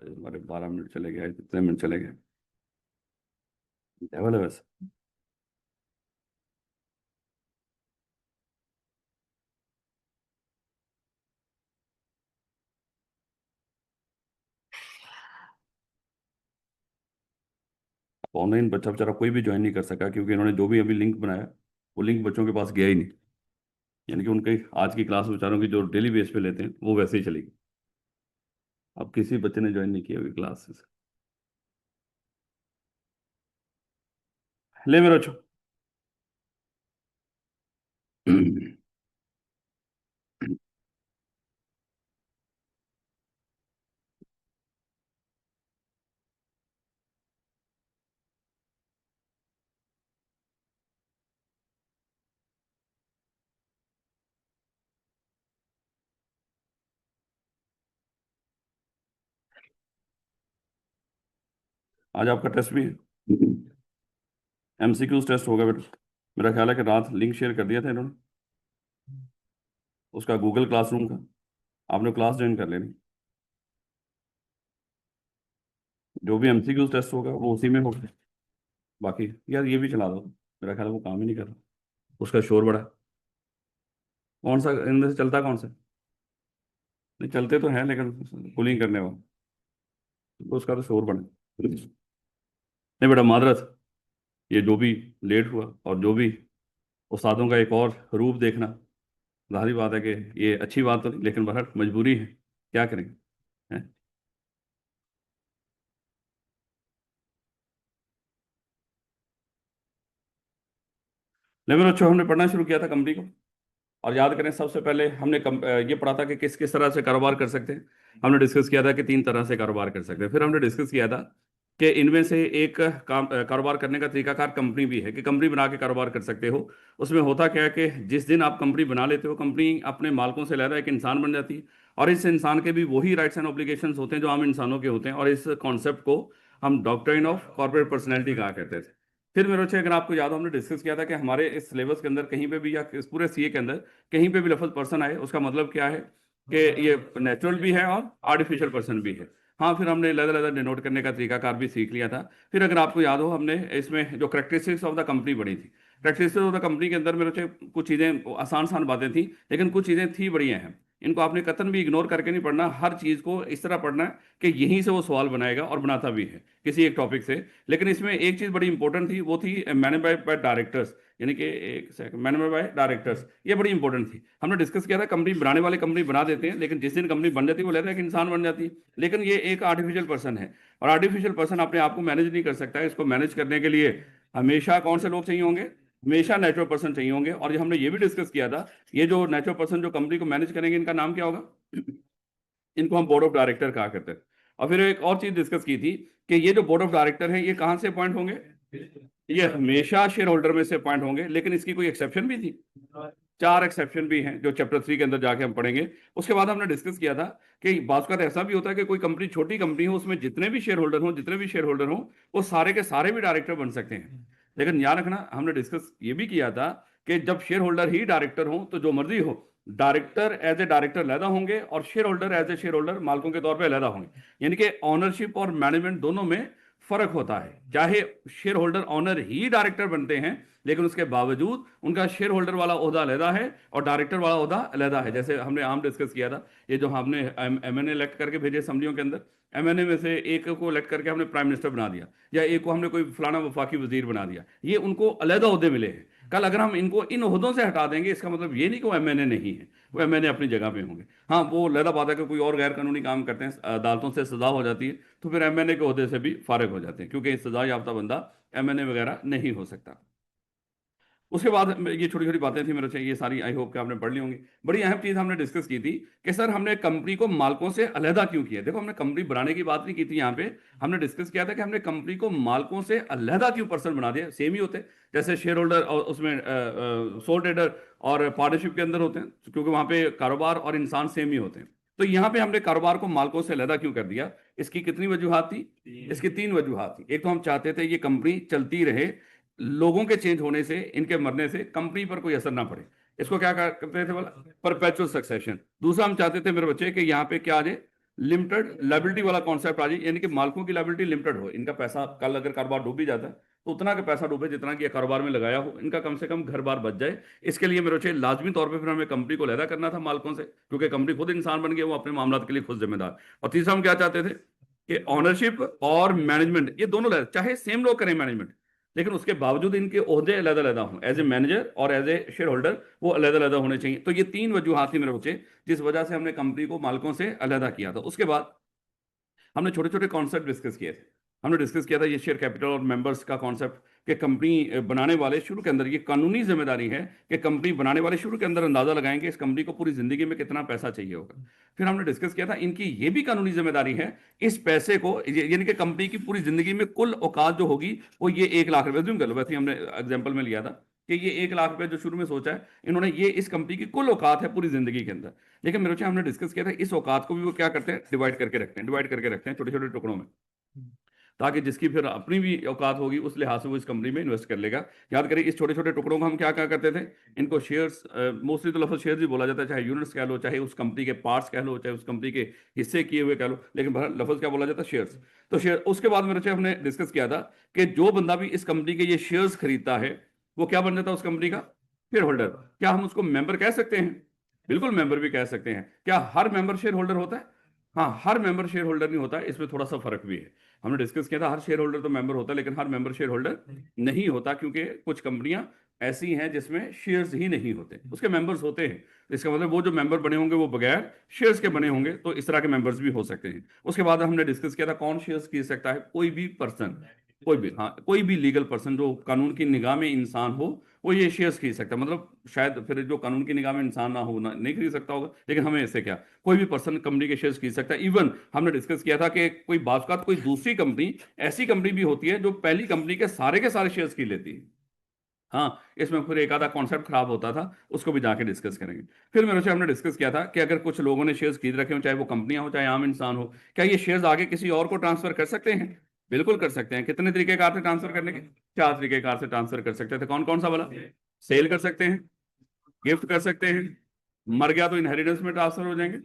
हमारे 12 मिनट चले गए, कितने मिनट चले गए? लेवल है वैसे। ऑनलाइन बच्चा बेचारा कोई भी ज्वाइन नहीं कर सका, क्योंकि इन्होंने जो भी अभी लिंक बनाया वो लिंक बच्चों के पास गया ही नहीं। यानी कि उनके आज की क्लास बेचारों की जो डेली बेस पे लेते हैं वो वैसे ही चलेगी। अब किसी बच्चे ने ज्वाइन नहीं किया अभी क्लासेस। ले मेरा बच्चों। आज आपका टेस्ट भी है। एमसीक्यूज टेस्ट होगा बेटा। मेरा ख्याल है कि रात लिंक शेयर कर दिया था इन्होंने, उसका गूगल क्लासरूम का। आपने क्लास ज्वाइन कर लेनी। जो भी एमसीक्यूज टेस्ट होगा वो उसी में होगा। बाकी यार ये भी चला दो, मेरा ख्याल है वो काम ही नहीं कर रहा। उसका शोर बड़ा है। कौन सा इनमें से चलता कौन सा? नहीं चलते तो हैं लेकिन कूलिंग करने वाला, तो उसका तो शोर बड़ा है। नहीं बेटा मादरत, ये जो भी लेट हुआ और जो भी उस्तादों का एक और रूप देखना, जाहिर बात है कि ये अच्छी बात तो नहीं, लेकिन बहरहाल मजबूरी है, क्या करेंगे। हैं? लेकिन अच्छा हमने पढ़ना शुरू किया था कंपनी को। और याद करें सबसे पहले हमने ये पढ़ा था कि किस किस तरह से कारोबार कर सकते हैं। हमने डिस्कस किया था कि 3 तरह से कारोबार कर सकते हैं। फिर हमने डिस्कस किया था कि इनमें से एक कारोबार करने का तरीकाकार कंपनी भी है, कि कंपनी बना के कारोबार कर सकते हो। उसमें होता क्या है कि जिस दिन आप कंपनी बना लेते हो, कंपनी अपने मालिकों से लहरा एक इंसान बन जाती है। और इस इंसान के भी वही राइट्स एंड ऑब्लिगेशंस होते हैं जो आम इंसानों के होते हैं। और इस कॉन्सेप्ट को हम डॉक्ट्रिन ऑफ कॉर्पोरेट पर्सनैलिटी कहा करते थे। फिर मेरे अच्छे अगर आपको याद हो, हमने डिस्कस किया था कि हमारे इस सिलेबस के अंदर कहीं पे भी या इस पूरे सीए के अंदर कहीं पे भी लफ्ज पर्सन आए, उसका मतलब क्या है कि ये नेचुरल भी है और आर्टिफिशियल पर्सन भी है। हाँ, फिर हमने लहदा लहदा डिनोट करने का तरीकाकार भी सीख लिया था। फिर अगर आपको याद हो, हमने इसमें जो करेक्टरिस्टिक्स ऑफ द कंपनी पढ़ी थी। करेक्टरिस्टिक्स ऑफ द कंपनी के अंदर मेरे अच्छे कुछ चीज़ें आसान आसान बातें थी, लेकिन कुछ चीज़ें थी बड़ी अहम। इनको आपने कतन भी इग्नोर करके नहीं पढ़ना, हर चीज़ को इस तरह पढ़ना है कि यहीं से वो सवाल बनाएगा, और बनाता भी है किसी एक टॉपिक से। लेकिन इसमें एक चीज़ बड़ी इंपॉर्टेंट थी, वो थी मैनेज बाय डायरेक्टर्स। यानी कि एक सेकंड, मैनेज बाय डायरेक्टर्स, ये बड़ी इंपॉर्टेंट थी। हमने डिस्कस किया था कंपनी बनाने वाले कंपनी बना देते हैं, लेकिन जिस दिन कंपनी बन जाती है वो लेता है कि इंसान बन जाती है। लेकिन ये एक आर्टिफिशियल पर्सन है, और आर्टिफिशियल पर्सन अपने आप को मैनेज नहीं कर सकता है। इसको मैनेज करने के लिए हमेशा कौन से लोग चाहिए होंगे? हमेशा नेचुरल पर्सन चाहिए होंगे। और ये हमने ये भी डिस्कस किया था, ये जो नेचुरल पर्सन जो कंपनी को मैनेज करेंगे, इनका नाम क्या होगा? इनको हम बोर्ड ऑफ डायरेक्टर कहा करते हैं। और फिर एक और चीज डिस्कस की थी कि ये जो बोर्ड ऑफ डायरेक्टर है, ये कहाँ से अपॉइंट होंगे? ये हमेशा शेयर होल्डर में से अपॉइंट होंगे, लेकिन इसकी कोई एक्सेप्शन भी थी। 4 एक्सेप्शन भी हैं जो चैप्टर 3 के अंदर जाके हम पढ़ेंगे। उसके बाद हमने डिस्कस किया था कि बात का ऐसा भी होता है कि कोई कंपनी छोटी कंपनी हो, उसमें जितने भी शेयर होल्डर हो, जितने भी शेयर होल्डर हो, वो सारे के सारे भी डायरेक्टर बन सकते हैं। लेकिन याद रखना, हमने डिस्कस ये भी किया था कि जब शेयर होल्डर ही डायरेक्टर हो तो जो मर्जी हो, डायरेक्टर एज ए डायरेक्टर लहदा होंगे और shareholder as a shareholder मालिकों के तौर पे लहदा होंगे। यानी कि ऑनरशिप और मैनेजमेंट दोनों में फर्क होता है। चाहे शेयर होल्डर ऑनर ही डायरेक्टर बनते हैं, लेकिन उसके बावजूद उनका शेयर होल्डर वाला ओहदा अलहदा है और डायरेक्टर वाला ओहदा अलहदा है। जैसे हमने आम डिस्कस किया था, ये जो हमने एमएनए इलेक्ट करके भेजे असेंबलियों के अंदर, एमएनए में से एक को इलेक्ट करके हमने प्राइम मिनिस्टर बना दिया, या एक को हमने कोई फलाना वफाकी वजीर बना दिया, ये उनको अलहदा ओहदे मिले हैं। कल अगर हम इनको इन ओहदों से हटा देंगे, इसका मतलब ये नहीं कि वो एमएनए नहीं है, वो एमएनए अपनी जगह पे होंगे। हाँ, वो अलहदा बात है कि कोई और गैर कानूनी काम करते हैं, अदालतों से सजा हो जाती है, तो फिर एमएनए के ओहदे से भी फारिग हो जाते हैं, क्योंकि सजा याफ्ता बंदा एमएनए वगैरह नहीं हो सकता। उसके बाद ये छोटी छोटी बातें थी मेरे से, ये सारी आई होप कि आपने पढ़ ली होंगी। बड़ी अहम चीज हमने डिस्कस की थी कि सर हमने कंपनी को मालिकों से अलहदा क्यों किया। देखो, हमने कंपनी बनाने की बात नहीं की थी यहाँ पे। हमने डिस्कस किया था कि हमने कंपनी को मालिकों से अलहदा क्यों पर्सन बना दिया। सेम ही होते हैं, जैसे शेयर होल्डर और उसमें सोल ट्रेडर और पार्टनरशिप के अंदर होते हैं, क्योंकि वहां पे कारोबार और इंसान सेम ही होते हैं। तो यहाँ पे हमने कारोबार को मालिकों से अलहदा क्यों कर दिया? इसकी कितनी वजूहात थी? इसकी 3 वजूहात थी। एक तो हम चाहते थे ये कंपनी चलती रहे, लोगों के चेंज होने से, इनके मरने से कंपनी पर कोई असर ना पड़े। इसको क्या करते थे बोला? Perpetual succession. दूसरा, हम चाहते थे मेरे बच्चे कि यहाँ पे क्या आ जाए, लिमिटेड लायबिलिटी वाला कॉन्सेप्ट आ जाए, यानी कि मालिकों की लायबिलिटी लिमिटेड हो, इनका पैसा कल अगर कारोबार डूब भी जाता है तो उतना का पैसा डूबे जितना कि ये कारोबार में लगाया हो, इनका कम से कम घर बार बच जाए। इसके लिए मेरे चाहिए लाजमी तौर पे फिर हमें कंपनी को लहदा करना था मालिकों से, क्योंकि कंपनी खुद इंसान बन गई, वो अपने मामलात के लिए खुद जिम्मेदार। और तीसरा हम क्या चाहते थे कि ऑनरशिप और मैनेजमेंट ये दोनों चाहे सेम लोग करें मैनेजमेंट, लेकिन उसके बावजूद इनके ओहदे अलग अलग हों, एज ए मैनेजर और एज ए शेयर होल्डर वो अलग अलग होने चाहिए। तो ये तीन वजूहात थी मेरे बच्चे, जिस वजह से हमने कंपनी को मालिकों से अलहदा किया था। उसके बाद हमने छोटे छोटे कॉन्सेप्ट डिस्कस किए थे। हमने डिस्कस किया था ये शेयर कैपिटल और मेंबर्स का कॉन्सेप्ट, कि कंपनी बनाने वाले शुरू के अंदर ये कानूनी जिम्मेदारी है कि कंपनी बनाने वाले शुरू के अंदर अंदाजा लगाएंगे इस कंपनी को पूरी जिंदगी में कितना पैसा चाहिए होगा। फिर हमने डिस्कस किया था इनकी ये भी कानूनी जिम्मेदारी है इस पैसे को, यानी कि कंपनी की पूरी जिंदगी में कुल औकात जो होगी वो ये 1 लाख रुपए, जूम कर लो, वैसे ही हमने एग्जाम्पल में लिया था कि ये 1 लाख रुपए जो शुरू में सोचा है इन्होंने, ये इस कंपनी की कुल औकात है पूरी जिंदगी के अंदर। लेकिन मेरे से हमने डिस्कस किया था इस औकात को भी वो क्या करते हैं, डिवाइड करके रखते हैं, डिवाइड करके रखते हैं छोटे छोटे टुकड़ों में, ताकि जिसकी फिर अपनी भी औकात होगी उस लिहाज से वो इस कंपनी में इन्वेस्ट कर लेगा। याद करिए इस छोटे छोटे टुकड़ों को हम क्या क्या करते थे, इनको शेयर्स, मोस्टली तो लफ्ज़ शेयर्स ही बोला जाता है, चाहे यूनिट्स कह लो, चाहे उस कंपनी के पार्ट्स कह लो, चाहे उस कंपनी के हिस्से किए हुए कह लो, लेकिन लफ्ज़ क्या बोला जाता है, शेयर्स। तो शेयर, उसके बाद मेरे से हमने डिस्कस किया था कि जो बंदा भी इस कंपनी के ये शेयर्स खरीदता है वो क्या बन जाता है उस कंपनी का शेयर होल्डर। क्या हम उसको मेंबर कह सकते हैं? बिल्कुल मेंबर भी कह सकते हैं। क्या हर मेंबर शेयर होल्डर होता है? हाँ, हर मेंबर शेयर होल्डर नहीं होता, इसमें थोड़ा सा फर्क भी है। हमने डिस्कस किया था हर शेयर होल्डर तो मेंबर होता है, लेकिन हर मेंबर शेयर होल्डर नहीं होता, क्योंकि कुछ कंपनियां ऐसी हैं जिसमें शेयर्स ही नहीं होते, उसके मेंबर्स होते हैं। तो इसका मतलब वो जो मेंबर बने होंगे वो बगैर शेयर्स के बने होंगे, तो इस तरह के मेंबर्स भी हो सकते हैं। उसके बाद हमने डिस्कस किया था कौन शेयर्स खरीद सकता है, कोई भी पर्सन, कोई भी, हाँ कोई भी लीगल पर्सन जो कानून की निगाह में इंसान हो वो ये शेयर्स खरीद सकता है। मतलब शायद फिर जो कानून की निगाह में इंसान ना हो ना नहीं खरीद सकता होगा, लेकिन हमें इससे क्या, कोई भी पर्सन कंपनी के शेयर्स खरीद सकता है। इवन हमने डिस्कस किया था कि कोई बात कोई दूसरी कंपनी, ऐसी कंपनी भी होती है जो पहली कंपनी के सारे शेयर्स खरीद लेती है। हाँ, इसमें फिर एक आधा कॉन्सेप्ट खराब होता था, उसको भी जाके डिस्कस करेंगे। फिर मेरे से हमने डिस्कस किया था कि अगर कुछ लोगों ने शेयर्स खरीद रखे हो, चाहे वो कंपनियां हो चाहे आम इंसान हो, क्या ये शेयर्स आगे किसी और को ट्रांसफर कर सकते हैं? बिल्कुल कर सकते हैं। कितने तरीकेकार से ट्रांसफर करने के? 4 तरीकेकार से ट्रांसफर कर सकते थे। कौन कौन सा वाला? सेल कर सकते हैं, गिफ्ट कर सकते हैं, मर गया तो इनहेरिटेंस में ट्रांसफर हो जाएंगे,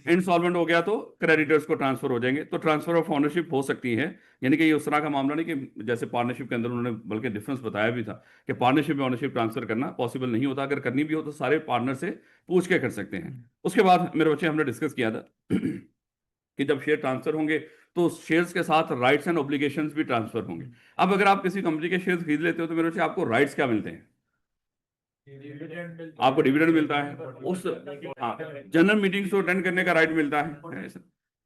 इंसॉल्वेंट हो गया तो क्रेडिटर्स को ट्रांसफर हो जाएंगे। तो ट्रांसफर ऑफ ओनरशिप हो सकती है, यानी कि ये उस तरह का मामला नहीं कि जैसे पार्टनरशिप के अंदर उन्होंने बल्कि डिफरेंस बताया भी था कि पार्टनरशिप में ओनरशिप ट्रांसफर करना पॉसिबल नहीं होता, अगर करनी भी हो तो सारे पार्टनर से पूछ के कर सकते हैं। उसके बाद मेरे बच्चे हमने डिस्कस किया था कि जब शेयर ट्रांसफर होंगे तो शेयर्स के साथ राइट्स एंड ऑब्लिगेशंस भी ट्रांसफर होंगे। अब अगर आप किसी कंपनी के शेयर्स खरीद लेते हो तो मेरे बच्चे आपको राइट्स क्या मिलते हैं? आपको डिविडेंड मिलता है, उस, हाँ, जनरल मीटिंग्स को अटेंड करने का राइट मिलता है।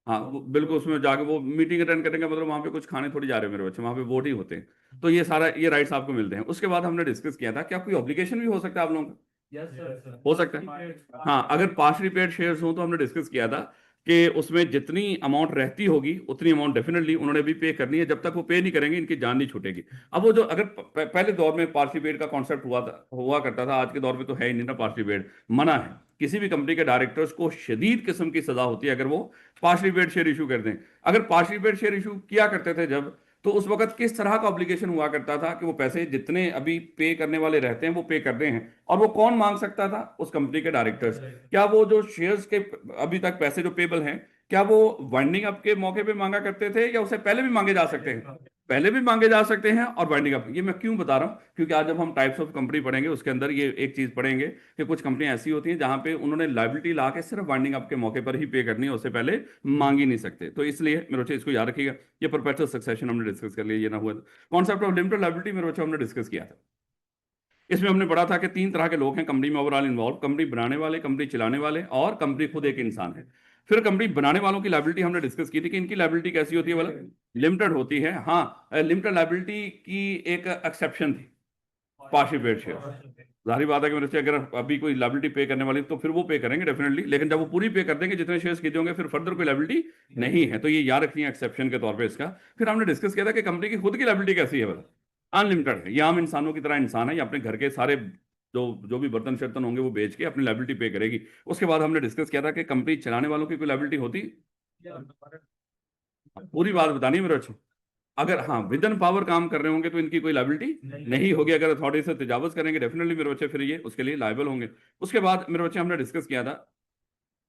हाँ बिल्कुल, उसमें जाके वो मीटिंग अटेंड करने का मतलब वहां पे कुछ खाने थोड़ी जा रहे हैं मेरे बच्चे, वहां पे वोट ही होते हैं। तो ये सारा ये राइट्स आपको मिलते हैं। उसके बाद हमने डिस्कस किया था क्या कोई ऑब्लिगेशन भी हो सकता है आप लोगों का? हो सकता है। हाँ, अगर पार्शली पेड शेयर्स हो तो हमने डिस्कस किया था कि उसमें जितनी अमाउंट रहती होगी उतनी अमाउंट डेफिनेटली उन्होंने भी पे करनी है, जब तक वो पे नहीं करेंगे इनकी जान नहीं छूटेगी। अब वो जो अगर पहले दौर में पार्शली पेड का कॉन्सेप्ट हुआ करता था, आज के दौर में तो है ही नहीं ना पार्शली पेड, मना है। किसी भी कंपनी के डायरेक्टर्स को शदीद किस्म की सजा होती है अगर वो पार्शली पेड शेयर इशू कर दें। अगर पार्शली पेड शेयर इशू किया करते थे जब, तो उस वक्त किस तरह का ऑब्लिगेशन हुआ करता था कि वो पैसे जितने अभी पे करने वाले रहते हैं वो पे कर रहे हैं, और वो कौन मांग सकता था? उस कंपनी के डायरेक्टर्स। क्या वो जो शेयर्स के अभी तक पैसे जो पेबल हैं, क्या वो वाइंडिंग अप के मौके पे मांगा करते थे या उससे पहले भी मांगे जा सकते हैं? पहले भी मांगे जा सकते हैं और वाइंडिंग अप। ये मैं क्यों बता रहा हूँ, क्योंकि आज जब हम टाइप्स ऑफ कंपनी पढ़ेंगे उसके अंदर ये एक चीज पढ़ेंगे कि कुछ कंपनियां ऐसी होती हैं जहां पे उन्होंने लाइबिलिटी ला के सिर्फ वाइंडिंग अप के मौके पर ही पे करनी है, उससे पहले मांग ही नहीं सकते। तो इसलिए मेरे बच्चे इसको याद रखिएगा। ये परपेचुअल सक्सेशन हमने डिस्कस कर लिया, ये ना हुआ। कॉन्सेप्ट ऑफ लिमिटेड लाइबिलिटी मेरे बच्चे हमने डिस्कस किया था। इसमें हमने पढ़ा था कि 3 तरह के लोग हैं कंपनी में ओवरऑल इन्वॉल्व, कंपनी बनाने वाले, कंपनी चलाने वाले और कंपनी खुद एक इंसान है। फिर कंपनी बनाने वालों की लायबिलिटी हमने डिस्कस की थी कि इनकी लायबिलिटी कैसी होती है, वाला लिमिटेड होती है। हाँ, लिमिटेड लायबिलिटी की एक एक्सेप्शन थी, पार्शियल पेड शेयर। जाहिर बात है कि मेरे से अगर अभी कोई लायबिलिटी पे करने वाली तो फिर वो पे करेंगे डेफिनेटली, लेकिन जब वो पूरी पे कर देंगे जितने शेयर्स खरीदे होंगे फिर फर्दर कोई लायबिलिटी नहीं है। तो ये याद रखिए एक्सेप्शन के तौर पे इसका। फिर हमने डिस्कस किया था कि कंपनी की खुद की लायबिलिटी कैसी है, वाला अनलिमिटेड है। ये आम इंसानों की तरह इंसान है, ये अपने घर के सारे जो जो भी बर्तन शर्तन होंगे वो बेच के अपनी लायबिलिटी पे करेगी। उसके बाद हमने डिस्कस किया था कि कंपनी चलाने वालों की कोई लायबिलिटी होती, पूरी बात बतानी है मेरे अच्छे। अगर हाँ विद इन पावर काम कर रहे होंगे तो इनकी कोई लायबिलिटी नहीं होगी। अगर अथॉरिटी से तजावज करेंगे डेफिनेटली मेरे बच्चे फिर ये उसके लिए लायबल होंगे। उसके बाद मेरे बच्चे हमने डिस्कस किया था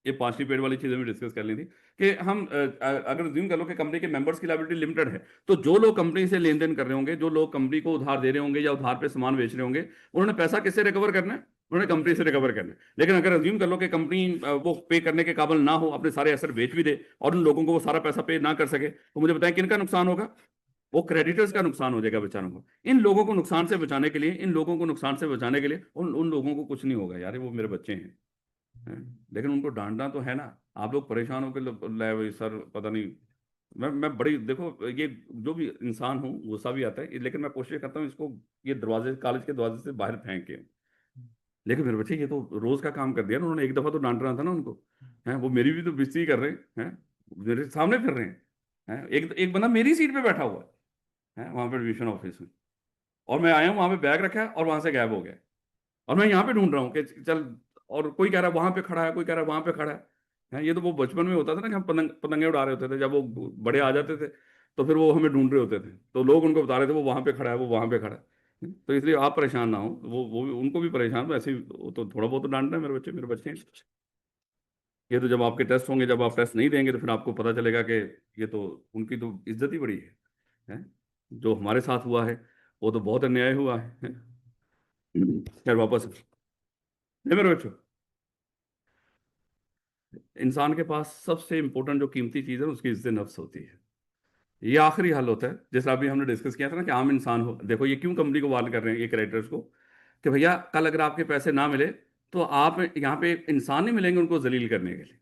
ये पांचवी पेड वाली चीजें भी डिस्कस कर ली थी कि हम अगर ज्यूम कर लो कि कंपनी के मेंबर्स की लायबिलिटी लिमिटेड है, तो जो लोग कंपनी से लेन देन कर रहे होंगे, जो लोग कंपनी को उधार दे रहे होंगे या उधार पे सामान बेच रहे होंगे, उन्होंने पैसा किससे रिकवर करना है? उन्होंने कंपनी से रिकवर करना है। लेकिन अगर अज्यूम कर लो कि कंपनी वो पे करने के काबिल ना हो, अपने सारे एसेट बेच भी दे और उन लोगों को वो सारा पैसा पे ना कर सके, तो मुझे बताएं किन का नुकसान होगा? वो क्रेडिटर्स का नुकसान हो जाएगा बेचारों को। इन लोगों को नुकसान से बचाने के लिए, इन लोगों को नुकसान से बचाने के लिए, उन उन लोगों को कुछ नहीं होगा यार, वो मेरे बच्चे हैं। लेकिन उनको डांटना तो है ना। आप लोग परेशान होकर ले सर पता नहीं, मैं बड़ी देखो, ये जो भी इंसान हूँ गुस्सा भी आता है, लेकिन मैं कोशिश करता हूँ इसको ये दरवाजे, कॉलेज के दरवाजे से बाहर फेंक के। लेकिन मेरे बच्चे ये तो रोज का काम कर दिया ना उन्होंने, एक दफा तो डांट रहा था ना उनको। हैं, वो मेरी भी तो बेइज्जती कर रहे हैं, मेरे सामने फिर रहे हैं। एक एक बंदा मेरी सीट पे बैठा हुआ है वहां पे एडमिशन ऑफिस में, और मैं आया हूँ वहां पे बैग रखा है और वहां से गायब हो गया। और मैं यहाँ पे ढूंढ रहा हूँ कि चल, और कोई कह रहा है वहां पे खड़ा है, कोई कह रहा है वहां पे खड़ा है। ये तो वो बचपन में होता था ना कि हम पतंगे उड़ा रहे होते थे, जब वो बड़े आ जाते थे तो फिर वो हमें ढूंढ रहे होते थे, तो लोग उनको बता रहे थे वो वहां पे खड़ा है, वो वहां पे खड़ा है। तो इसलिए आप परेशान ना हो, वो भी उनको भी परेशान, वैसे ही वो तो थोड़ा बहुत तो डांटना है, मेरे बच्चे हैं। ये तो जब आपके टेस्ट होंगे, जब आप टेस्ट नहीं देंगे तो फिर आपको पता चलेगा कि ये तो उनकी तो इज्जत ही बड़ी है? जो हमारे साथ हुआ है वो तो बहुत अन्याय हुआ है। खैर वापस नहीं मेरे बच्चों, इंसान के पास सबसे इंपॉर्टेंट जो कीमती चीज़ है उसकी इज्जत नफ्स होती है। ये आखिरी हल होता है, जैसा अभी हमने डिस्कस किया था ना कि आम इंसान हो, देखो ये क्यों कंपनी को वार्न कर रहे हैं ये क्रेडिटर्स को, कि भैया कल अगर आपके पैसे ना मिले तो आप यहाँ पे एक इंसान नहीं मिलेंगे उनको जलील करने के लिए,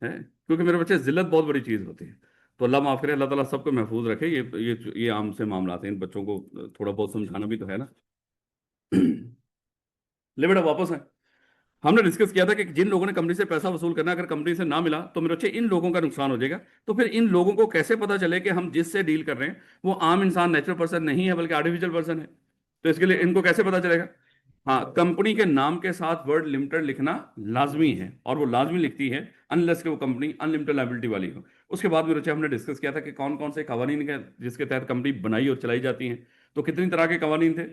है? क्योंकि मेरे बच्चे जिल्लत बहुत बड़ी चीज़ होती है। तो अल्लाह माफ करे, अल्लाह ताला सबको महफूज रखे। ये आम से मामला हैं, इन बच्चों को थोड़ा बहुत समझाना भी तो है ना। ले बेटा वापस है। हमने डिस्कस किया था कि जिन लोगों ने कंपनी से पैसा वसूल करना, अगर कंपनी से ना मिला तो मेरे बच्चे इन लोगों का नुकसान हो जाएगा। तो फिर इन लोगों को कैसे पता चले कि हम जिससे डील कर रहे हैं वो आम इंसान, नेचुरल पर्सन नहीं है बल्कि आर्टिफिशियल पर्सन है? तो इसके लिए इनको कैसे पता चलेगा? हाँ, कंपनी के नाम के साथ वर्ड लिमिटेड लिखना लाजमी है, और वो लाजमी लिखती है अनलेस कि वो कंपनी अनलिमिटेड लायबिलिटी वाली हो। उसके बाद मेरे बच्चे हमने डिस्कस किया था कि कौन कौन से कवानीन के जिसके तहत कंपनी बनाई और चलाई जाती है। तो कितनी तरह के कवानीन थे?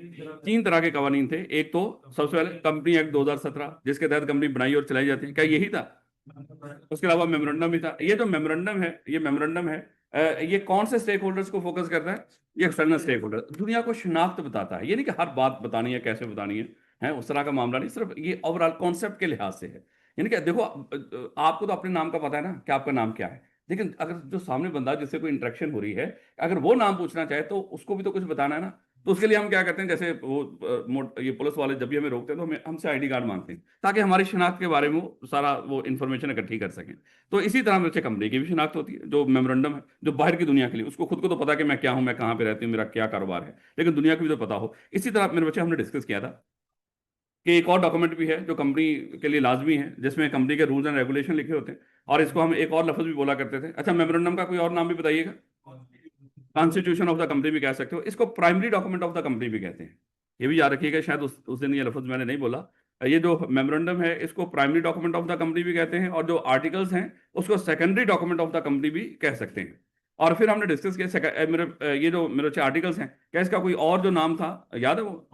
तीन तरह के कवानीन थे। एक तो सबसे पहले कंपनी एक्ट 2017 जिसके तहत कंपनी बनाई और चलाई जाती है, क्या यही था? उसके अलावा मेमोरेंडम भी था। ये जो मेमोरेंडम है, ये मेमोरेंडम है, ये कौन से स्टेक होल्डर्स को फोकस करता है? ये एक्सटर्नल स्टेक होल्डर, दुनिया को शिनाख्त बताता है। ये नहीं कि हर बात बतानी है, कैसे बतानी है उस तरह का मामला नहीं, सिर्फ ये ओवरऑल कॉन्सेप्ट के लिहाज से है। यानी कि देखो, आपको तो अपने नाम का पता है ना कि आपका नाम क्या है, लेकिन अगर जो सामने बंदा जिससे कोई इंटरेक्शन हो रही है, अगर वो नाम पूछना चाहे तो उसको भी तो कुछ बताना है ना। तो उसके लिए हम क्या करते हैं, जैसे वो ये पुलिस वाले जब भी हमें रोकते हैं तो हमें हमसे आईडी कार्ड मांगते हैं, ताकि हमारी शिनाख्त के बारे में वो सारा वो इन्फॉर्मेशन इकट्ठी कर सकें। तो इसी तरह मेरे से कंपनी की भी शिनाख्त होती है, जो मेमोरेंडम है, जो बाहर की दुनिया के लिए, उसको खुद को तो पता कि मैं क्या हूं, मैं कहाँ पे रहती हूँ, मेरा क्या कारोबार है, लेकिन दुनिया को भी तो पता हो। इसी तरह मेरे बच्चे हमने डिस्कस किया था कि एक और डॉक्यूमेंट भी है जो कंपनी के लिए लाजमी है, जिसमें कंपनी के रूल्स एंड रेगुलेशन लिखे होते हैं, और इसको हम एक और लफ्ज भी बोला करते थे। अच्छा, मेमोरेंडम का कोई और नाम भी बताइएगा? कॉन्स्टिट्यूशन ऑफ द कंपनी भी कह सकते हो, इसको primary document of the company भी कहते हैं। ये भी याद रखिएगा, शायद उस दिन ये लफ्ज मैंने नहीं बोला। ये जो मेमोरेंडम है इसको primary document of the company भी कहते हैं, और जो आर्टिकल्स हैं उसको secondary document of the company भी कह सकते हैं। और फिर हमने डिस्कस किया ये जो मेरे अच्छे आर्टिकल्स हैं, क्या इसका कोई और जो नाम था याद है? वो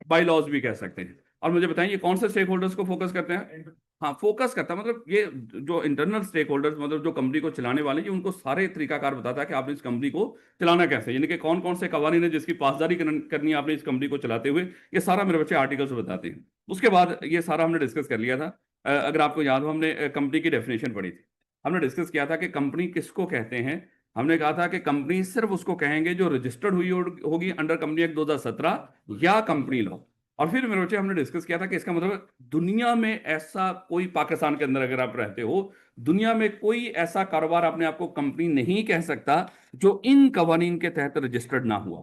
बाई लॉज भी कह सकते हैं। और मुझे बताएं, ये कौन से स्टेक होल्डर्स को फोकस करते हैं? हाँ, फोकस करता है, मतलब ये जो इंटरनल स्टेक होल्डर्स, मतलब जो कंपनी को चलाने वाले हैं, ये उनको सारे तरीकाकार बताता है कि आपने इस कंपनी को चलाना कैसे, यानी कि कौन कौन से कवानीन है जिसकी पासदारी करनी है आपने इस कंपनी को चलाते हुए। ये सारा मेरे बच्चे आर्टिकल्स बताते हैं। उसके बाद ये सारा हमने डिस्कस कर लिया था। अगर आपको याद हो, हमने कंपनी की डेफिनेशन पढ़ी थी। हमने डिस्कस किया था कि कंपनी किसको कहते हैं। हमने कहा था कि कंपनी सिर्फ उसको कहेंगे जो रजिस्टर्ड हुई होगी अंडर कंपनी एक्ट 2017 या कंपनी लॉ। और फिर मेरे बच्चे हमने डिस्कस किया था कि इसका मतलब दुनिया में ऐसा कोई, पाकिस्तान के अंदर अगर आप रहते हो, दुनिया में कोई ऐसा कारोबार अपने आप को कंपनी नहीं कह सकता जो इन कवानीन के तहत रजिस्टर्ड ना हुआ,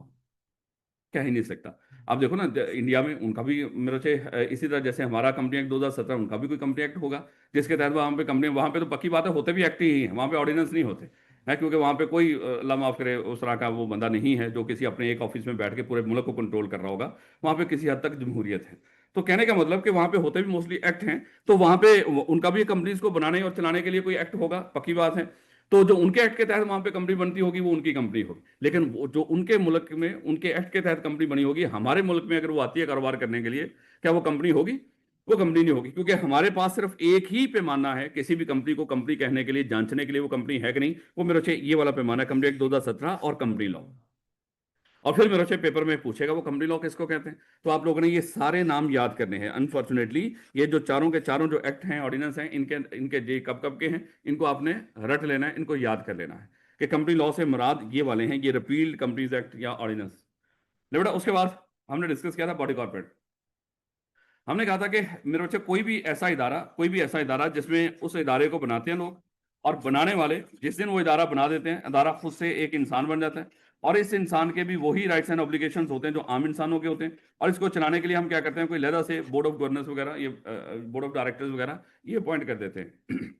कह ही नहीं सकता। आप देखो ना, इंडिया में उनका भी मेरे से इसी तरह जैसे हमारा कंपनी एक्ट 2017, उनका भी कोई कंपनी एक्ट होगा जिसके तहत वहां पे कंपनी, वहां पे तो पक्की बात है होते भी एक्ट ही है, वहां पे ऑर्डिनेंस नहीं होते है, क्योंकि वहां पे कोई अल्लाह माफ करे उस तरह का वो बंदा नहीं है जो किसी अपने एक ऑफिस में बैठ के पूरे मुल्क को कंट्रोल कर रहा होगा। वहां पे किसी हद तक जमहूरियत है। तो कहने का मतलब कि वहां पे होते भी मोस्टली एक्ट हैं, तो वहां पे उनका भी कंपनीज को बनाने और चलाने के लिए कोई एक्ट होगा, पक्की बात है। तो जो उनके एक्ट के तहत वहां पे कंपनी बनती होगी वो उनकी कंपनी होगी, लेकिन वो जो उनके मुल्क में उनके एक्ट के तहत कंपनी बनी होगी, हमारे मुल्क में अगर वो आती है कारोबार करने के लिए, क्या वो कंपनी होगी? वो कंपनी नहीं होगी, क्योंकि हमारे पास सिर्फ एक ही पैमाना है किसी भी कंपनी को कंपनी कहने के लिए, जांचने के लिए वो कंपनी है कि नहीं। वो मेरे से ये वाला पैमाना है, कंपनी एक्ट 2017 और कंपनी लॉ। और फिर मेरे से पेपर में पूछेगा वो कंपनी लॉ किसको कहते हैं। तो आप लोगों ने ये सारे नाम याद करने हैं। अनफॉर्चुनेटली ये जो चारों के चारों जो एक्ट हैं, ऑर्डिनेंस हैं, इनके इनके जे कब कब के हैं, इनको आपने रट लेना है, इनको याद कर लेना है कि कंपनी लॉ से मुराद ये वाले हैं, ये रिपील्ड कंपनीज एक्ट या ऑर्डिनेंस। बेटा उसके बाद हमने डिस्कस किया था बॉडी कॉर्पोरेट। हमने कहा था कि मेरे बच्चे कोई भी ऐसा इदारा जिसमें उस इदारे को बनाते हैं लोग, और बनाने वाले जिस दिन वो इदारा बना देते हैं, इदारा खुद से एक इंसान बन जाता है, और इस इंसान के भी वही राइट्स एंड ऑब्लिगेशंस होते हैं जो आम इंसानों के होते हैं। और इसको चलाने के लिए हम क्या करते हैं, कोई लहदा से बोर्ड ऑफ गवर्नेंस वगैरह, ये बोर्ड ऑफ डायरेक्टर्स वगैरह ये अपॉइंट कर देते हैं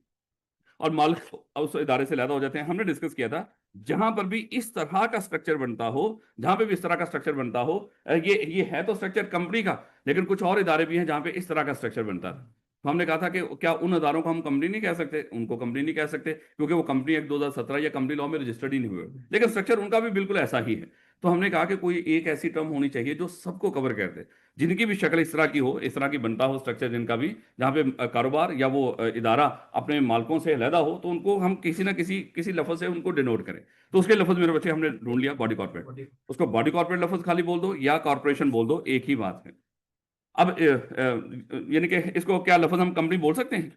और मालिक उस इदारे से लैदा हो जाते हैं। हमने डिस्कस किया था जहां पर भी इस तरह का स्ट्रक्चर बनता हो, जहां पे भी इस तरह का स्ट्रक्चर बनता हो, ये है तो स्ट्रक्चर कंपनी का, लेकिन कुछ और इदारे भी हैं जहां पे इस तरह का स्ट्रक्चर बनता है। तो हमने कहा था कि क्या उन इदारों को हम कंपनी नहीं कह सकते, उनको कंपनी नहीं कह सकते क्योंकि वो कंपनी एक्ट 2017 या कंपनी लॉ में रजिस्टर्ड ही नहीं हुए, लेकिन स्ट्रक्चर उनका भी बिल्कुल ऐसा ही है। तो हमने कहा कि कोई एक ऐसी टर्म होनी चाहिए जो सबको कवर कर दे, जिनकी भी शक्ल इस तरह की हो, इस तरह की बनता हो स्ट्रक्चर जिनका भी, जहाँ पे कारोबार या वो इदारा अपने मालिकों से अलहदा हो, तो उनको हम किसी ना किसी लफ्ज से उनको डिनोट करें। तो उसके लफ्ज मेरे बच्चे हमने ढूंढ लिया बॉडी कॉर्पोरेट। उसको बॉडी कॉर्पोरेट लफ्ज खाली बोल दो या कॉर्पोरेशन बोल दो, एक ही बात है। अब यानी कि इसको क्या लफ्ज हम कंपनी बोल सकते हैं,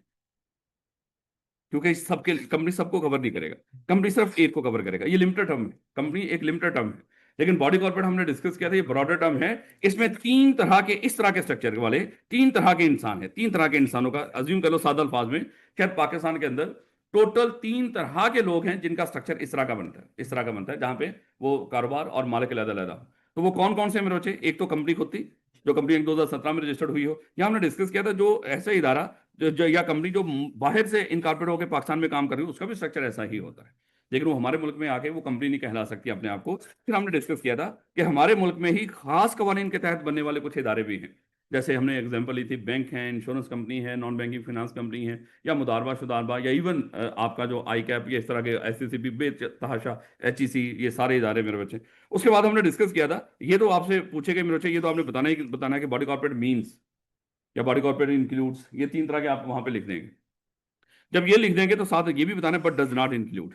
क्योंकि सबके कंपनी सबको कवर नहीं करेगा, कंपनी सिर्फ एक को कवर करेगा, ये लिमिटेड टर्म है, कंपनी एक लिमिटेड टर्म है। लेकिन बॉडी कॉर्पोरेट हमने डिस्कस किया था, ये ब्रॉडर टर्म है। इसमें तीन तरह के, इस तरह के स्ट्रक्चर वाले तीन तरह के इंसान है, तीन तरह के इंसानों का अज्यूम कर लो सादा अल्फाज में। शायद पाकिस्तान के अंदर टोटल तीन तरह के लोग हैं जिनका स्ट्रक्चर इस तरह का बनता है, इस तरह का बनता है, जहां पे वो कारोबार और मालिक अलग-अलग। तो वो कौन कौन से मेरे बच्चे, एक तो कंपनी खुद थी जो कंपनी 2017 में रजिस्टर्ड हुई हो, या हमने डिस्कस किया था जो ऐसा इदारा या कंपनी जो बाहर से इनकॉर्पोरेट होकर पाकिस्तान में काम कर रही है, उसका भी स्ट्रक्चर ऐसा ही होता है, लेकिन वो हमारे मुल्क में आके वो कंपनी नहीं कहला सकती अपने आप को। फिर हमने डिस्कस किया था कि हमारे मुल्क में ही खास कवानीन के तहत बनने वाले कुछ इदारे भी हैं। जैसे हमने एग्जांपल ली थी, बैंक है, इंश्योरेंस कंपनी है, नॉन बैंकिंग फाइनेंस कंपनी है, या मुदारबा शुदारबा, या इवन आपका जो आई कैप, ये इस तरह के SCCP, बेतहाशा, HEC, ये सारे इदारे मेरे बच्चे। उसके बाद हमने डिस्कस किया था, ये तो आपसे पूछे गए मेरे बच्चे, ये तो आपने बताना है कि बॉडी कॉर्पोरेट मीन्स या बॉडी कॉर्पोरेट इंक्लूड्स, ये तीन तरह के आप वहां पे लिख देंगे। जब ये लिख देंगे तो साथ ये भी बताना है बट डज नॉट इंक्लूड।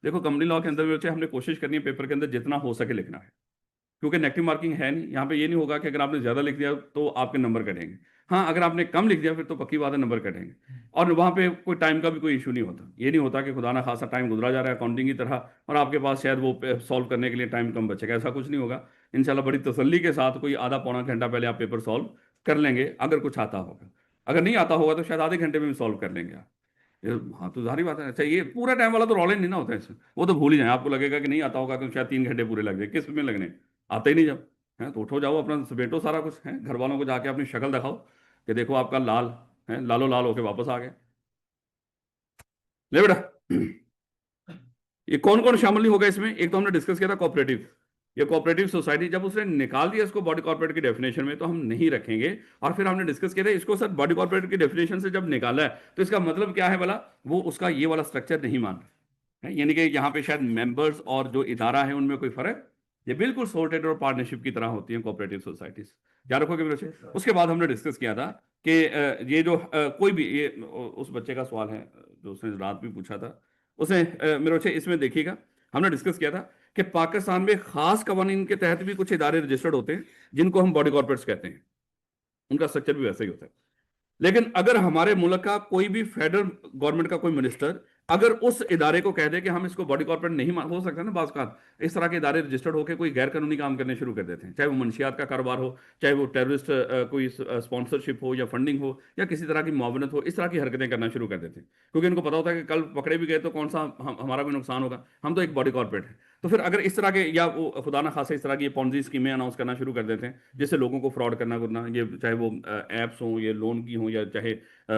देखो कंपनी लॉ के अंदर बच्चे हमने कोशिश करनी है पेपर के अंदर जितना हो सके लिखना है, क्योंकि नेगेटिव मार्किंग है नहीं यहाँ पे। ये नहीं होगा कि अगर आपने ज्यादा लिख दिया तो आपके नंबर कटेंगे। हाँ, अगर आपने कम लिख दिया फिर तो पक्की बात है नंबर कटेंगे। और वहाँ पे कोई टाइम का भी कोई इशू नहीं होता, ये नहीं होता कि खुदा ना खासा टाइम गुजरा जा रहा है अकाउंटिंग की तरह और आपके पास शायद वो सॉल्व करने के लिए टाइम कम बचेगा, ऐसा कुछ नहीं होगा। इंशाल्लाह बड़ी तसल्ली के साथ कोई आधा पौना घंटा पहले आप पेपर सॉल्व कर लेंगे, अगर कुछ आता होगा। अगर नहीं आता होगा तो शायद आधे घंटे में भी सॉल्व कर लेंगे आप। हाँ, तो जाहिर बात है। अच्छा, ये पूरा टाइम वाला तो रौला ही नहीं ना होता है इसमें, वो तो भूल ही जाए। आपको लगेगा कि नहीं आता होगा तो शायद 3 घंटे पूरे लग जाए, किस में लगने, आता ही नहीं जब है तो उठो जाओ अपना समेटो सारा कुछ है, घर वालों को जाके अपनी शक्ल दिखाओ कि देखो आपका लाल है, लालो लाल होके वापस आ गए। ले बेटा, ये कौन कौन शामिल नहीं होगा इसमें। एक तो हमने डिस्कस किया था कोऑपरेटिव, ये कोऑपरेटिव सोसाइटी, जब उसने निकाल दिया इसको बॉडी कॉर्पोरेट की डेफिनेशन में तो हम नहीं रखेंगे। और फिर हमने डिस्कस किया था इसको सर बॉडी कॉर्पोरेट की डेफिनेशन से जब निकाला है तो इसका मतलब क्या है भला, वो उसका ये वाला स्ट्रक्चर नहीं मान रहा है, यानी कि यहाँ पे शायद मेंबर्स और जो इदारा है उनमें कोई फर्क, ये बिल्कुल सोल्टेड और पार्टनरशिप की तरह होती है कोऑपरेटिव सोसाइटीज। याद रखोगे मेरे बच्चे। उसके बाद हमने डिस्कस किया था कि ये जो कोई भी ये उस बच्चे का सवाल है जो उसने रात भी पूछा था, उसे मेरे बच्चे इसमें देखिएगा, हमने डिस्कस किया था कि पाकिस्तान में खास कवानीन के तहत भी कुछ इदारे रजिस्टर्ड होते हैं जिनको हम बॉडी कॉर्पोरेट्स कहते हैं, उनका स्ट्रक्चर भी वैसा ही होता है। लेकिन अगर हमारे मुल्क का कोई भी फेडरल गवर्नमेंट का कोई मिनिस्टर अगर उस इदारे को कह दे कि हम इसको बॉडी कॉर्पोरेट नहीं मान, हो सकता है ना बाज़ का इस तरह के इदारे रजिस्टर्ड होकर कोई गैर कानूनी काम करने शुरू कर देते हैं, चाहे वो मंशियात का कारोबार हो, चाहे वो टेररिस्ट कोई स्पॉन्सरशिप हो या फंडिंग हो या किसी तरह की मुआवनत हो, इस तरह की हरकतें करना शुरू कर देते हैं, क्योंकि इनको पता होता है कि कल पकड़े भी गए तो कौन सा हमारा भी नुकसान होगा, हम तो एक बॉडी कॉर्पोरेट है। तो फिर अगर इस तरह के या वो खुदा ना खासा इस तरह की पॉन्जी स्कीमें अनाउंस करना शुरू कर देते हैं जिससे लोगों को फ्रॉड करना, ये चाहे वो ऐप्स हों, ये लोन की हों, या चाहे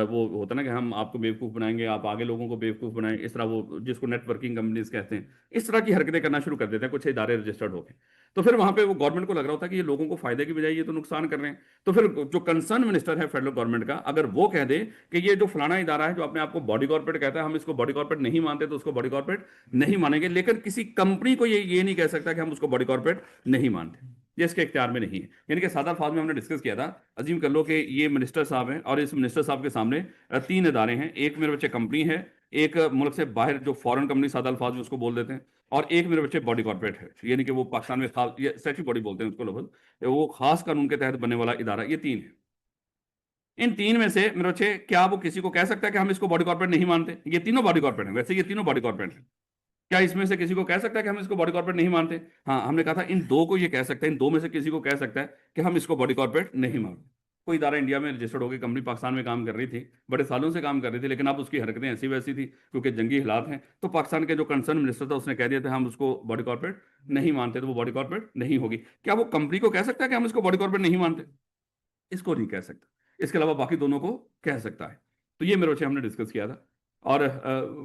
वो होता ना कि हम आपको बेवकूफ़ बनाएंगे, आप आगे लोगों को बेवकूफ़ बनाएं, इस तरह वो जिसको नेटवर्किंग कंपनीज कहते हैं, इस तरह की हरकतें करना शुरू कर देते हैं कुछ इदारे रजिस्टर्ड होकर। तो फिर वहां पे वो गवर्नमेंट को लग रहा होता है कि ये लोगों को फायदे की बजाय ये तो नुकसान कर रहे हैं। तो फिर जो कंसर्न मिनिस्टर है फेडरल गवर्नमेंट का, अगर वो कह दे कि ये जो फलाना इदारा है जो अपने आप को बॉडी कॉर्पोरेट कहता है, हम इसको बॉडी कॉर्पोरेट नहीं मानते, तो उसको बॉडी कॉर्पोरेट नहीं मानेंगे। लेकिन किसी कंपनी को ये नहीं कह सकता कि हम उसको बॉडी कॉर्पोरेट नहीं मानते। ये इसके इख्तियार में नहीं है। यानी कि सादा अल्फाज में हमने डिस्कस किया था, अजीम कर लो कि ये मिनिस्टर साहब हैं और इस मिनिस्टर साहब के सामने तीन इदारे हैं। एक मेरे बच्चे कंपनी है, एक मुल्क से बाहर जो फॉरेन कंपनी सादा अल्फाज में उसको बोल देते हैं, और एक मेरे बच्चे बॉडी कॉर्पोरेट है, यानी कि वो पाकिस्तान में खास ये स्टैट्यूटरी बॉडी बोलते हैं उसको लफ्ज, वो खास कानून के तहत बनने वाला इदारा। ये तीन है। इन तीन में से मेरे बच्चे क्या वो किसी को कह सकता है कि हम इसको बॉडी कॉर्पोरेट नहीं मानते? ये तीनों बॉडी कॉर्पोरेट हैं, वैसे ये तीनों बॉडी कॉर्पोरेट हैं। क्या इसमें से किसी को कह सकता है कि हम इसको बॉडी कॉर्पोरेट नहीं मानते? हाँ, हमने कहा था इन दो को ये कह सकता है, इन दो में से किसी को कह सकता है कि हम इसको बॉडी कॉर्पोरेट नहीं मानते। कोई इदारा इंडिया में रजिस्टर्ड होकर कंपनी पाकिस्तान में काम कर रही थी, बड़े सालों से काम कर रही थी, लेकिन अब उसकी हरकतें ऐसी वैसी थी क्योंकि जंगी हालात हैं, तो पाकिस्तान के जो कंसर्न मिनिस्टर था उसने कह दिया था हम उसको बॉडी कॉर्पोरेट नहीं मानते, तो वो बॉडी कॉर्पोरेट नहीं होगी। क्या वो कंपनी को कह सकता है कि हम इसको बॉडी कॉर्पोरेट नहीं मानते? इसको नहीं कह सकता। इसके अलावा बाकी दोनों को कह सकता है। तो ये मेरे बच्चे हमने डिस्कस किया था। और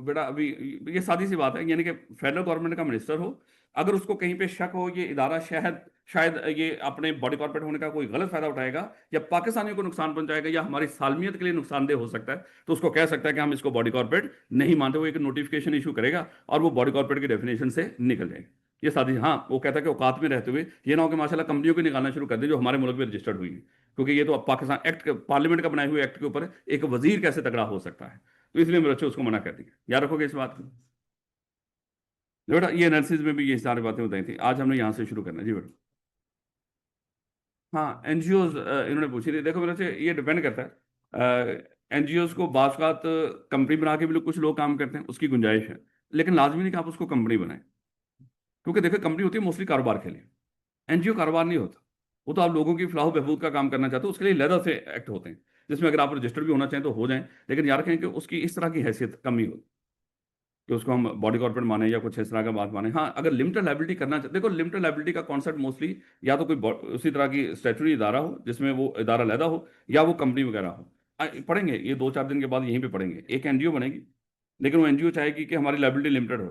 बेटा अभी ये सादी सी बात है, यानी कि फेडरल गवर्नमेंट का मिनिस्टर हो, अगर उसको कहीं पे शक हो ये इदारा शायद शायद ये अपने बॉडी कॉर्पोरेट होने का कोई गलत फायदा उठाएगा या पाकिस्तानियों को नुकसान पहुंचाएगा या हमारी सालमियत के लिए नुकसानदेह हो सकता है, तो उसको कह सकता है कि हम इसको बॉडी कॉर्पोरेट नहीं मानते। वो एक नोटिफिकेशन इशू करेगा और वो बॉडी कॉर्पोरेट की डेफिनेशन से निकल जाएगा। ये सादी, हाँ वो कहता है कि औकात में रहते हुए ये ना हो कि माशाल्लाह कंपनियों को निकालना शुरू कर दे जो हमारे मुल्क में रजिस्टर्ड हुई है, क्योंकि ये तो अब पाकिस्तान एक्ट पार्लियामेंट का बनाए हुए एक्ट के ऊपर एक वजीर कैसे तगड़ा हो सकता है, तो इसलिए मेरे बच्चे उसको मना कर दिया। याद रखोगे इस बात को बेटा। ये एनालिसिस में भी ये सारी बातें बताई थी। आज हमने यहाँ से शुरू करना जी बेटा। हाँ, एनजीओ इन्होंने पूछी थी। देखो मेरे से ये डिपेंड करता है, एनजीओ को बाज़ात कंपनी बना के भी कुछ लोग काम करते हैं, उसकी गुंजाइश है, लेकिन लाजमी नहीं कि आप उसको कंपनी बनाएं, क्योंकि देखो कंपनी होती है मोस्टली कारोबार के लिए, एनजीओ कारोबार नहीं होता। वो तो आप लोगों की फलाह बहबूद का काम करना चाहते हो, उसके लिए लहदा से एक्ट होते हैं, जिसमें अगर आप रजिस्टर्ड भी होना चाहें तो हो जाएं, लेकिन याद रखें कि उसकी इस तरह की हैसियत कम ही होती कि उसको हम बॉडी कॉर्पोरेट माने या कुछ इस तरह का बात माने। हाँ, अगर लिमिटेड लायबिलिटी करना चाहते, देखो लिमिटेड लायबिलिटी का कॉन्सेप्ट मोस्टली या तो कोई उसी तरह की स्टैट्यूटरी इदारा हो जिसमें वो इदारा लहदा हो, या वो कंपनी वगैरह हो। पढ़ेंगे ये 2-4 दिन के बाद यहीं पे पढ़ेंगे। एक एनजीओ बनेगी, लेकिन वो एनजीओ चाहेगी कि हमारी लायबिलिटी लिमिटेड हो,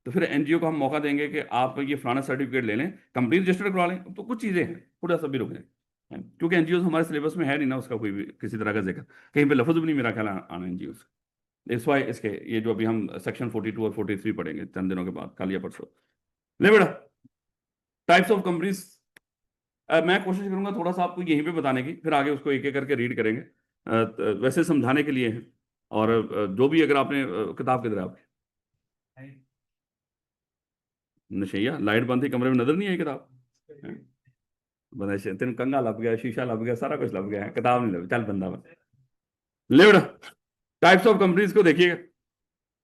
तो फिर एनजीओ को हम मौका देंगे कि आप ये फलाना सर्टिफिकेट ले लें, कंपनी रजिस्टर करवा लें। तो कुछ चीज़ें हैं, थोड़ा सा भी रुक जाए, क्योंकि एनजीओ हमारे सिलेबस में है नहीं ना, उसका कोई भी किसी तरह का जिक्र कहीं पे लफ्ज भी नहीं मेरा ख्याल आना एनजीओ। इस वाई इसके ये जो अभी हम सेक्शन 42 और 43 पढ़ेंगे चंद दिनों के बाद, कल या परसों। ले बेटा, टाइप्स ऑफ कंपनीज मैं कोशिश करूंगा थोड़ा सा आपको यहीं पे बताने की, फिर आगे उसको एक एक करके रीड करेंगे। वैसे समझाने के लिए है। और जो भी अगर आपने किताब किधर है आपकी? नशैया लाइट बंद थी, कमरे में नजर नहीं आई किताब? बंदा तेन कंगा लग गया, शीशा लग गया, सारा कुछ लग गया है, किताब नहीं लग। चल बंदा बन। ले बेटा, टाइप्स ऑफ कंपनीज को देखिएगा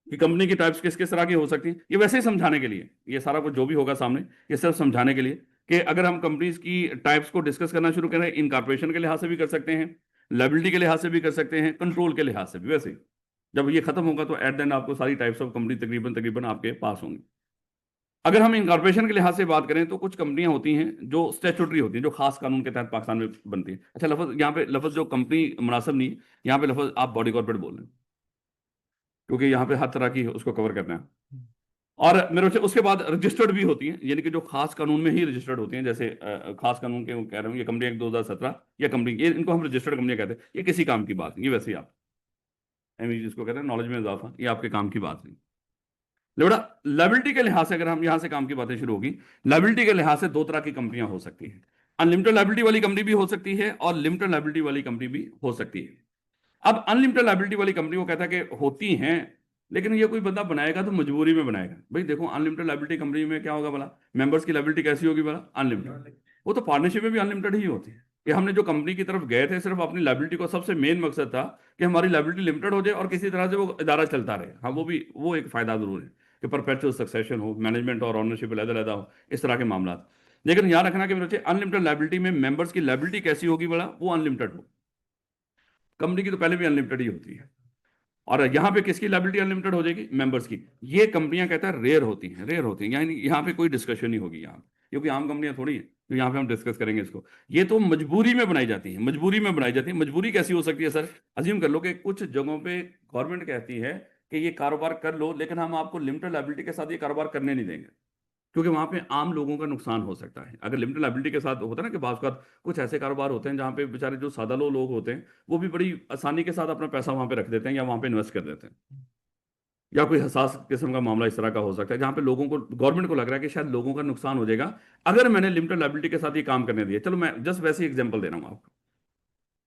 कि कंपनी की टाइप्स किस किस तरह की हो सकती हैं। ये वैसे ही समझाने के लिए, ये सारा कुछ जो भी होगा सामने, ये सिर्फ समझाने के लिए कि अगर हम कंपनीज की टाइप्स को डिस्कस करना शुरू करें, इनकॉर्पोरेशन के लिहाज से भी कर सकते हैं, लायबिलिटी के लिहाज से भी कर सकते हैं, कंट्रोल के लिहाज से भी। वैसे ही जब ये खत्म होगा तो एट द एंड आपको सारी टाइप्स ऑफ कंपनी तकरीबन तकरीबन आपके पास होंगी। अगर हम इनकॉर्पोरेशन के लिहाज से बात करें तो कुछ कंपनियां होती हैं जो स्टैट्यूटरी होती हैं, जो खास कानून के तहत पाकिस्तान में बनती हैं। अच्छा, लफज यहाँ पे लफज जो कंपनी मुनासिब नहीं है, यहाँ पे लफज आप बॉडी कॉर्पोरेट बोल रहे हैं, क्योंकि यहाँ पे हर तरह की उसको कवर करना है। और मेरे से उसके बाद रजिस्टर्ड भी होती हैं, यानी कि जो खास कानून में ही रजिस्टर्ड होती हैं, जैसे खास कानून के कह रहा हूँ, ये कंपनी एक्ट 2017 या कंपनी, ये इनको हम रजिस्टर्ड कंपनियां कहते हैं। ये किसी काम की बात नहीं, ये वैसे ही आप जिसको कहते हैं नॉलेज में इजाफा, ये आपके काम की बात नहीं। लेकिन लायबिलिटी के लिहाज से अगर हम यहाँ से काम की बातें शुरू होगी, लायबिलिटी के लिहाज से दो तरह की कंपनियां हो सकती हैं। अनलिमिटेड लायबिलिटी वाली कंपनी भी हो सकती है और लिमिटेड लायबिलिटी वाली कंपनी भी हो सकती है। अब अनलिमिटेड लायबिलिटी वाली कंपनी वो कहता है कि होती हैं, लेकिन ये कोई बंदा बनाएगा तो मजबूरी में बनाएगा। भाई देखो, अनलिमिटेड लायबिलिटी कंपनी में क्या होगा भला, मेंबर्स की लायबिलिटी कैसी होगी भला? अनलिमिटेड। वो तो पार्टनरशिप में भी अनलिमिटेड ही होती है। कि हमने जो कंपनी की तरफ गए थे सिर्फ अपनी लायबिलिटी को, सबसे मेन मकसद था कि हमारी लायबिलिटी लिमिटेड हो जाए और किसी तरह से वो इदारा चलता रहे। हाँ, वो एक फायदा जरूर है कि परपेचुअल सक्सेशन हो, मैनेजमेंट और ऑनरशिप अलग-अलग हो, इस तरह के मामला। लेकिन याद रखना कि मेरे अनलिमिटेड लायबिलिटी में मेंबर्स की लायबिलिटी कैसी होगी बड़ा, वो अनलिमिटेड हो। कंपनी की तो पहले भी अनलिमिटेड ही होती है, और यहाँ पे किसकी लायबिलिटी अनलिमिटेड हो जाएगी? मेंबर्स की। ये कंपनियां कहता है रेयर होती हैं, रेयर होती हैं, यानी यहाँ पे कोई डिस्कशन नहीं होगी यहाँ, क्योंकि आम कंपनियां थोड़ी है तो यहाँ पे हम डिस्कस करेंगे इसको। ये तो मजबूरी में बनाई जाती है, मजबूरी में बनाई जाती है। मजबूरी कैसी हो सकती है सर? अज्यूम कर लो कि कुछ जगहों पे गवर्नमेंट कहती है कि ये कारोबार कर लो, लेकिन हम आपको लिमिटेड लायबिलिटी के साथ ये कारोबार करने नहीं देंगे, क्योंकि वहां पे आम लोगों का नुकसान हो सकता है। अगर लिमिटेड लायबिलिटी के साथ होता है ना कि बाज़ औक़ात कुछ ऐसे कारोबार होते हैं जहाँ पे बेचारे जो सादा लोग होते हैं वो भी बड़ी आसानी के साथ अपना पैसा वहां पे रख देते हैं या वहां पे इन्वेस्ट कर देते हैं। या कोई हसास किस्म का मामला इस तरह का हो सकता है जहां पे लोगों को, गवर्नमेंट को लग रहा है कि शायद लोगों का नुकसान हो जाएगा अगर मैंने लिमिटेड लायबिलिटी के साथ ये काम करने दिया। चलो मैं जस्ट वैसे ही एग्जांपल दे रहा हूँ आपको।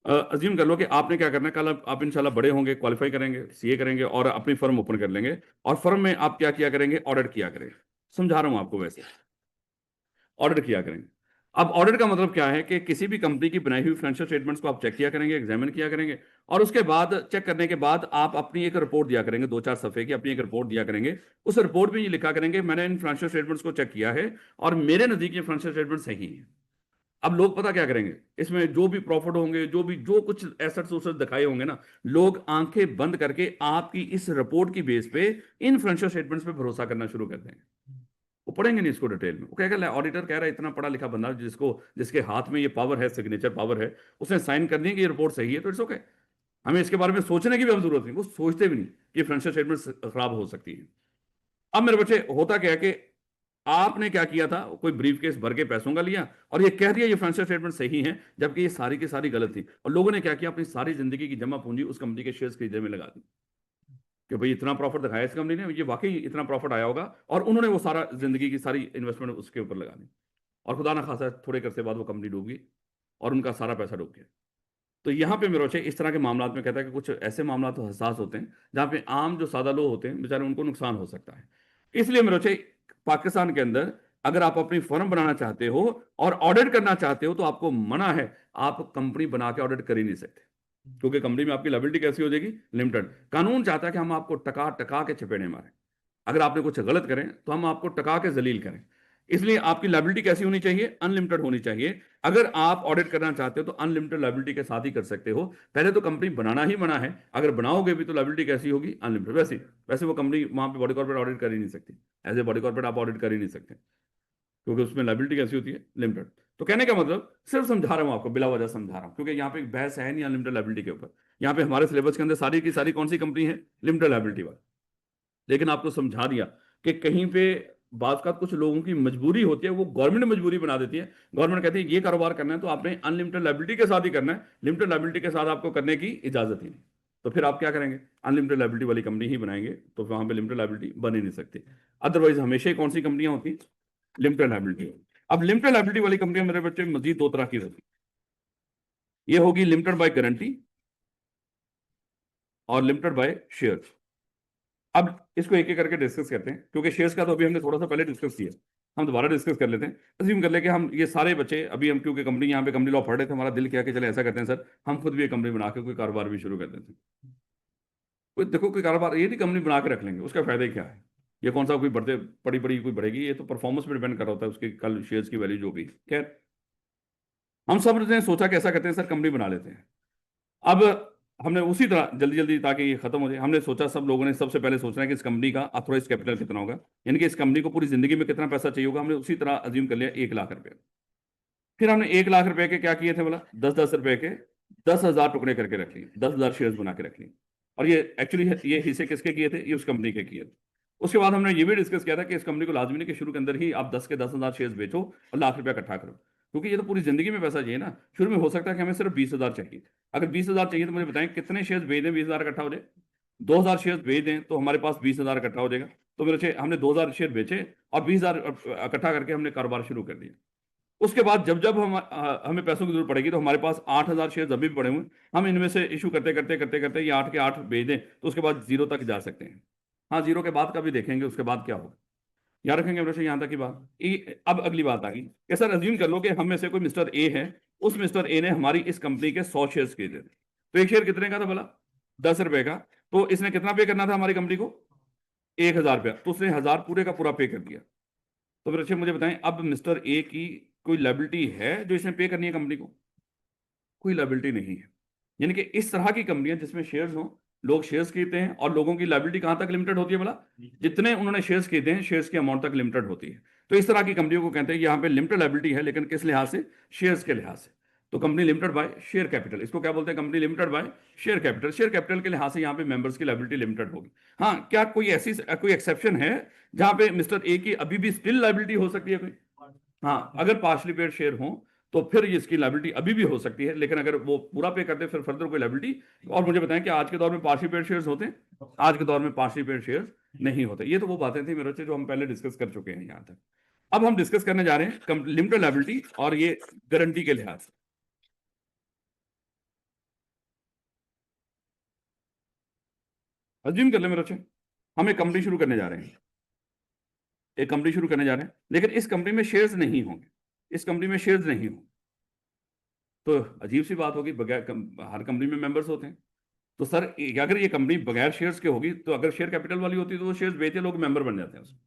अज्यूम कर लो कि आपने क्या करना है, कल आप इंशाल्लाह बड़े होंगे, क्वालिफाई करेंगे, सीए करेंगे और अपनी फर्म ओपन कर लेंगे। और फर्म में आप क्या किया करेंगे, ऑडिट किया करेंगे। समझा रहा हूं आपको, वैसे ऑडिट किया करेंगे। अब ऑडिट का मतलब क्या है कि किसी भी कंपनी की बनाई हुई फाइनेंशियल स्टेटमेंट्स को आप चेक किया करेंगे, एग्जामिन किया करेंगे, और उसके बाद चेक करने के बाद आप अपनी एक रिपोर्ट दिया करेंगे, 2-4 सफ़े की अपनी एक रिपोर्ट दिया करेंगे। उस रिपोर्ट में ये लिखा करेंगे मैंने इन फाइनेंशियल स्टेटमेंट्स को चेक किया है और मेरे नजदीक ये फाइनेंशियल स्टेटमेंट सही है। अब लोग पता क्या करेंगे, इसमें जो भी प्रॉफिट होंगे, जो कुछ एसेट्स उसेट्स दिखाए होंगे ना, लोग आंखें बंद करके आपकी इस रिपोर्ट की बेस पे इन फाइनेंशियल स्टेटमेंट्स पे भरोसा करना शुरू कर देंगे। वो पढ़ेंगे नहीं इसको डिटेल में, वो कहेगा ऑडिटर कह रहा है, इतना पढ़ा लिखा बंदा जिसके हाथ में ये पावर है, सिग्नेचर पावर है, उसने साइन कर दी कि ये रिपोर्ट सही है, तो इट्स ओके, हमें इसके बारे में सोचने की भी अब जरूरत नहीं। वो सोचते भी नहीं कि फाइनेंशियल स्टेटमेंट खराब हो सकती है। अब मेरे बच्चे, होता क्या है कि आपने क्या किया था, कोई ब्रीफ केस भर के पैसों का लिया और ये कह दिया ये फाइनेंशियल स्टेटमेंट सही है, जबकि ये सारी की सारी गलत थी। और लोगों ने क्या किया, अपनी सारी जिंदगी की जमा पूंजी उस कंपनी के शेयर्स खरीदने में लगा दी कि भाई इतना प्रॉफिट दिखाया इस कंपनी ने, ये वाकई इतना प्रॉफिट आया होगा, और उन्होंने वो सारा जिंदगी की सारी इन्वेस्टमेंट उसके ऊपर लगा दी। और खुदा ना खासा थोड़े करते बाद वो कंपनी डूब गई और उनका सारा पैसा डूब गया। तो यहाँ पे मेरे बच्चे, इस तरह के मामला में कहता है कि कुछ ऐसे मामला तो हसास होते हैं जहाँ पे आम जो सादा लोग होते हैं बेचारे, उनको नुकसान हो सकता है। इसलिए मेरे बच्चे, पाकिस्तान के अंदर अगर आप अपनी फर्म बनाना चाहते हो और ऑडिट करना चाहते हो तो आपको मना है, आप कंपनी बना के ऑडिट कर ही नहीं सकते, क्योंकि कंपनी में आपकी लायबिलिटी कैसी हो जाएगी, लिमिटेड। कानून चाहता है कि हम आपको टका टका के चपेड़े मारें, अगर आपने कुछ गलत करें तो हम आपको टका के जलील करें। इसलिए आपकी लायबिलिटी कैसी होनी चाहिए, अनलिमिटेड होनी चाहिए। अगर आप ऑडिट करना चाहते हो तो अनलिमिटेड लायबिलिटी के साथ ही कर सकते हो। पहले तो कंपनी बनाना ही मना है, अगर बनाओगे भी तो लायबिलिटी कैसी होगी, अनलिमिटेड। वैसे वैसे वो कंपनी वहां पे बॉडी कॉर्पोरेट ऑडिट कर ही नहीं सकती, एज ए बॉडी कॉर्पोरेट आप ऑडिट कर ही नहीं सकते, क्योंकि उसमें लायबिलिटी कैसी होती है, लिमिटेड। तो कहने का मतलब, सिर्फ समझा रहा हूं आपको, बिला वजह समझा रहा हूं, क्योंकि यहाँ पे एक बहस है नहीं अनलिमिटेड लायबिलिटी के ऊपर। यहाँ पे हमारे सिलेबस के अंदर सारी की सारी कौन सी कंपनी है, लिमिटेड लायबिलिटी वाली। लेकिन आपको समझा दिया कि कहीं पे बात का कुछ लोगों की मजबूरी होती है, वो गवर्नमेंट मजबूरी बना देती है। गवर्नमेंट कहती है ये कारोबार करना है तो आपने अनलिमिटेड लायबिलिटी के साथ ही करना है, लिमिटेड लायबिलिटी के साथ आपको करने की इजाजत ही नहीं। तो फिर आप क्या करेंगे, अनलिमिटेड लायबिलिटी वाली कंपनी ही बनाएंगे, तो वहां पे लिमिटेड लायबिलिटी बन ही नहीं सकती। अदरवाइज हमेशा ही कौन सी कंपनियां होती, लिमिटेड लायबिलिटी। अब लिमिटेड लायबिलिटी वाली कंपनियां मेरे बच्चे मजीद दो तरह की होती है। ये होगी लिमिटेड बाय गारंटी और लिमिटेड बाय शेयर। अब इसको एक एक करके डिस्कस करते हैं, क्योंकि शेयर्स का तो अभी हमने थोड़ा सा पहले डिस्कस किया, हम दोबारा डिस्कस कर लेते हैं। अज्यूम कर ले कि हम ये सारे बच्चे अभी, हम क्योंकि कंपनी यहाँ पे कंपनी लॉ पढ़ रहे थे, हमारा दिल किया कि चले ऐसा करते हैं सर, हम खुद भी एक कंपनी बना के कोई कारोबार भी शुरू कर देते हैं। कोई देखो, कोई कारोबार, ये नहीं कंपनी बना के रख लेंगे, उसका फायदा क्या है, ये कौन सा कोई बढ़ते बड़ी बड़ी कोई बढ़ेगी, ये तो परफॉर्मेंस पर डिपेंड कर रहा होता है उसके, कल शेयर्स की वैल्यू जो भी। खैर, हम सब ने सोचा कि ऐसा करते हैं सर, कंपनी बना लेते हैं। अब हमने उसी तरह जल्दी जल्दी, ताकि ये खत्म हो जाए, हमने सोचा, सब लोगों ने सबसे पहले सोचना है कि इस कंपनी का अथोराइज कैपिटल कितना होगा, यानी कि इस कंपनी को पूरी जिंदगी में कितना पैसा चाहिए होगा। हमने उसी तरह अज्यूम कर लिया 1 लाख रुपए। फिर हमने 1 लाख रुपए के क्या किए थे बोला, 10-10 रुपए के 10,000 टुकड़े करके रख लिए, 10,000 शेयर्स बना के रख लिए। और ये एक्चुअली ये हिस्से किसके किए थे, ये उस कंपनी के किए थे। उसके बाद हमने ये भी डिस्कस किया था कि इस कंपनी को लाजमी नहीं कि शुरू के अंदर ही आप 10 के 10,000 शेयर्स बेचो और लाख रुपया इकट्ठा करो, क्योंकि ये तो पूरी जिंदगी में पैसा चाहिए ना। शुरू में हो सकता है कि हमें सिर्फ 20,000 चाहिए। अगर 20,000 चाहिए तो मुझे बताएं कितने शेयर्स बेच दें 20,000 इकट्ठा हो जाए। 2,000 शेयर्स बेच दें तो हमारे पास 20,000 इकट्ठा हो जाएगा। तो मेरे हमने 2,000 शेयर बेचे और 20,000 इकट्ठा करके हमने कारोबार शुरू कर दिया। उसके बाद जब जब हमें पैसों की जरूरत पड़ेगी तो हमारे पास 8,000 शेयर अभी भी पड़े हुए, हम इनमें से इशू करते करते करते करते ये 8 के 8 भेज दें तो उसके बाद जीरो तक जा सकते हैं। हाँ, जीरो के बाद का भी देखेंगे, उसके बाद क्या होगा याद रखेंगे। वैसे यहाँ तक की बात। अब अगली बात आ गई कि सर अज्यूम कर लो कि हम में से कोई मिस्टर ए है, उस मिस्टर ए ने हमारी इस कंपनी के 100 शेयर खरीदे थे। तो एक शेयर कितने का था बोला, 10 रुपए का। तो इसने कितना पे करना था हमारी कंपनी को, 1,000 रुपया। तो उसने 1,000 पूरे का पूरा पे कर दिया। तो फिर अच्छे मुझे बताएं, अब मिस्टर ए की कोई लायबिलिटी है जो इसने पे करनी है कंपनी को, कोई लायबिलिटी नहीं है। यानी कि इस तरह की कंपनियां जिसमें शेयर्स हो, लोग शेयर्स खरीदते हैं और लोगों की लायबिलिटी कहां तक लिमिटेड होती है बोला, जितने उन्होंने शेयर्स खरीदे हैं शेयर्स की अमाउंट तक लिमिटेड होती है। तो इस तरह की कंपनियों को कहते हैं कि यहाँ पे लिमिटेड लायबिलिटी है, लेकिन किस लिहाज से, शेयर्स के लिहाज से। तो company limited by share capital, इसको क्या बोलते हैं, company limited by share capital. Share capital के लिहाज से यहाँ पे मेंबर्स की लायबिलिटी लिमिटेड होगी। हाँ, क्या कोई ऐसी कोई एक्सेप्शन है जहां पे मिस्टर ए की अभी भी स्टिल लायबिलिटी हो सकती है कोई? हाँ, अगर पार्शली पेड शेयर हो तो फिर ये इसकी लायबिलिटी अभी भी हो सकती है, लेकिन अगर वो पूरा पे कर दे फिर फर्दर कोई लायबिलिटी। और मुझे बताएं कि आज के दौर में पार्शियल पेड शेयर्स होते हैं? आज के दौर में पार्शियल पेड शेयर्स नहीं होते। ये तो वो बातें थी मेरे बच्चे जो हम पहले डिस्कस कर चुके हैं यहाँ तक। अब हम डिस्कस करने जा रहे हैं लिमिटेड लायबिलिटी और ये गारंटी के लिहाज से। अज्यूम कर ले मेरे बच्चे, हम एक कंपनी शुरू करने जा रहे हैं, एक कंपनी शुरू करने जा रहे हैं, लेकिन इस कंपनी में शेयर्स नहीं होंगे, इस कंपनी में शेयर्स नहीं होंगे। तो अजीब सी बात होगी, बगैर हर कंपनी में मेंबर्स होते हैं। तो सर अगर ये कंपनी बगैर शेयर्स के होगी तो अगर शेयर कैपिटल वाली होती तो वो शेयर्स बेचे लोग मेंबर बन जाते हैं उसमें।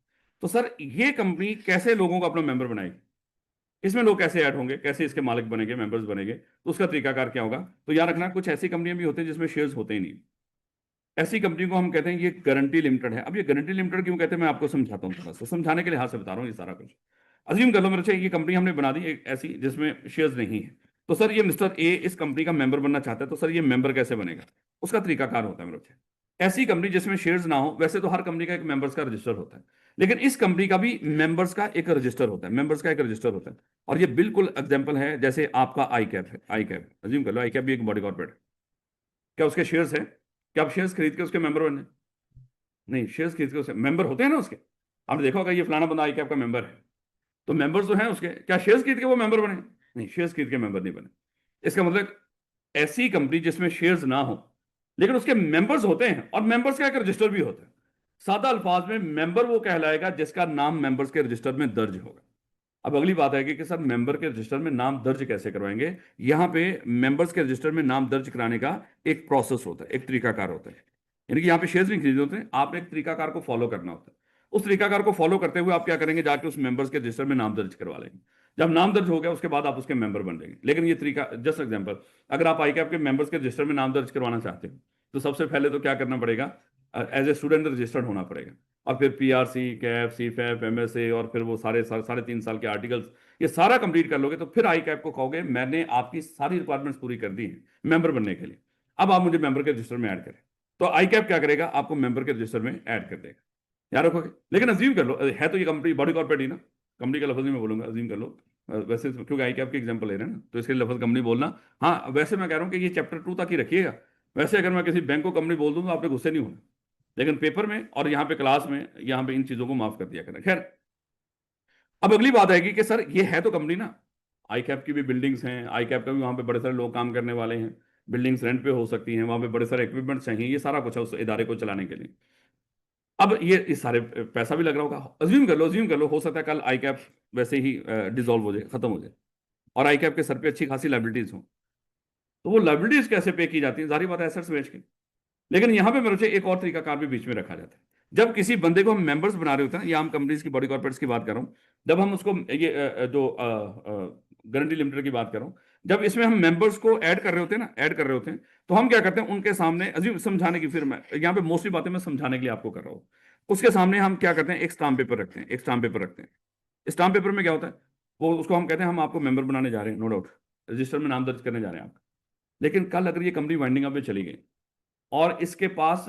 तो सर ये कंपनी कैसे लोगों को अपना मेंबर बनाएगी? इसमें लोग कैसे ऐड होंगे, कैसे इसके मालिक बनेंगे, मेंबर्स बनेंगे? तो उसका तरीकाकार क्या होगा? तो याद रखना कुछ ऐसी कंपनियां भी होती हैं जिसमें शेयर्स होते ही नहीं। ऐसी कंपनी को हम कहते हैं ये गारंटी लिमिटेड है। अब ये गारंटी लिमिटेड क्यों कहते हैं मैं आपको समझाता हूँ, थोड़ा सा समझाने के लिहाज से बता रहा हूँ ये सारा कुछ। अज्यूम कर लो मेरे से ये कंपनी हमने बना दी एक ऐसी जिसमें शेयर्स नहीं है। तो सर ये मिस्टर ए इस कंपनी का मेंबर बनना चाहता है, तो सर ये मेंबर कैसे बनेगा? उसका तरीकाकार होता है मेरे से। ऐसी कंपनी जिसमें शेयर्स ना हो, वैसे तो हर कंपनी का एक मेंबर्स का रजिस्टर होता है, लेकिन इस कंपनी का भी मेंबर्स का एक रजिस्टर होता है, मेंबर्स का एक रजिस्टर होता है। और ये बिल्कुल एग्जाम्पल है, जैसे आपका आई कैप है, आई कैप अज्यूम कर लो, आई कैप भी एक बॉडी कॉर्पोरेट है। क्या उसके शेयर्स है? क्या आप शेयर्स खरीद के उसके मेंबर बने? नहीं, शेयर्स खरीद के उसके मेंबर होते हैं ना उसके। आपने देखा होगा ये फलाना बंदा आई कैप का मेंबर है, तो मेंबर्स तो हैं उसके, क्या शेयर्स खरीद के वो मेंबर बने? नहीं, शेयर्स खरीद के मेंबर नहीं बने। इसका मतलब ऐसी कंपनी जिसमें शेयर्स ना हो लेकिन उसके मेंबर्स होते हैं और मेंबर्स का एक रजिस्टर भी होता है। सादा अल्फाज में मेंबर वो कहलाएगा जिसका नाम मेंबर्स के रजिस्टर में दर्ज होगा। अब अगली बात है कि सर मेंबर के रजिस्टर में नाम दर्ज कैसे करवाएंगे? यहां पे मेंबर्स के रजिस्टर में नाम दर्ज कराने का एक प्रोसेस होता है, एक तरीकाकार होता है। यानी कि यहाँ पे शेयर्स नहीं खरीदे होते हैं, आपने एक तरीकाकार को फॉलो करना होता है। उस तरीकाकार को फॉलो करते हुए आप क्या करेंगे, जाके उस मेंबर्स के रजिस्टर में नाम दर्ज करवा लेंगे। जब नाम दर्ज हो गया उसके बाद आप उसके मेंबर बन जाएंगे। लेकिन ये तरीका जस्ट एग्जाम्पल, अगर आप आई कैप के मेंबर्स के रजिस्टर में नाम दर्ज करवाना चाहते हैं तो सबसे पहले तो क्या करना पड़ेगा, एज ए स्टूडेंट रजिस्टर्ड होना पड़ेगा। और फिर पीआरसी, कैफ, सीफएफ, एमएसए और फिर वो सारे 3.5 साल के आर्टिकल्स, ये सारा कंप्लीट कर लोगे तो फिर आई कैप को कहोगे मैंने आपकी सारी रिक्वायरमेंट्स पूरी कर दी हैं मेंबर बनने के लिए, अब आप मुझे मेंबर के रजिस्टर में ऐड करें। तो आई कैप क्या करेगा, आपको मेंबर के रजिस्टर में ऐड कर देगा। याद रखोगे। लेकिन अजीम कर लो, है तो ये कंपनी बॉडी कॉर्पोरेट ही ना, कंपनी का लफ्ज ही मैं बोलूंगा, अजीम कर लो। वैसे क्योंकि आई कैप की एग्जाम्पल ले रहे हैं ना, तो इसके लिए लफ्ज कंपनी बोलना। हाँ वैसे मैं कह रहा हूँ कि ये चैप्टर 2 तक ही रखिएगा। वैसे अगर मैं किसी बैंक को कंपनी बोल दूँ तो आपने गुस्से नहीं होना, लेकिन पेपर में और यहाँ पे क्लास में यहाँ पे इन चीजों को माफ कर दिया करें। खैर, अब अगली बात आएगी कि सर ये है तो कंपनी ना, आई कैप की भी बिल्डिंग्स हैं, आई कैप का भी वहाँ पे बड़े सारे लोग काम करने वाले हैं, बिल्डिंग्स रेंट पे हो सकती हैं, वहाँ पे बड़े सारे इक्विपमेंट चाहिए, ये सारा कुछ है उस इदारे को चलाने के लिए। अब ये इस सारे पैसा भी लग रहा होगा। अज्यूम कर लो हो सकता है कल आई कैप वैसे ही डिसॉल्व हो जाए, खत्म हो जाए, और आई कैप के सर पे अच्छी खासी लाइबिलिटीज हो, तो वो लाइबिलिटीज कैसे पे की जाती है? जारी बात है एसेट्स बेच के। लेकिन यहां पे मेरे से एक और तरीका कार भी बीच में रखा जाता है। जब किसी बंदे को हम मेंबर्स बना रहे होते हैं, या हम कंपनीज की बॉडी कॉर्पोरेट्स की बात कर रहा हूं, जब हम उसको ये जो गारंटी लिमिटेड की बात कर रहा हूं, जब इसमें हम मेंबर्स को ऐड कर रहे होते हैं ना, ऐड कर रहे होते हैं, तो हम क्या करते हैं उनके सामने, अजीब समझाने की, फिर मैं यहाँ पे मोस्टली बातें मैं समझाने के लिए आपको कर रहा हूँ, उसके सामने हम क्या करते हैं, एक स्टाम्प पेपर रखते हैं, एक स्टाम्प पेपर रखते हैं। स्टाम्प पेपर में क्या होता है, वो उसको हम कहते हैं हम आपको मेंबर बनाने जा रहे हैं, नो डाउट रजिस्टर में नाम दर्ज करने जा रहे हैं आप। लेकिन कल अगर ये कंपनी वाइंडिंग अप में चली गई और इसके पास,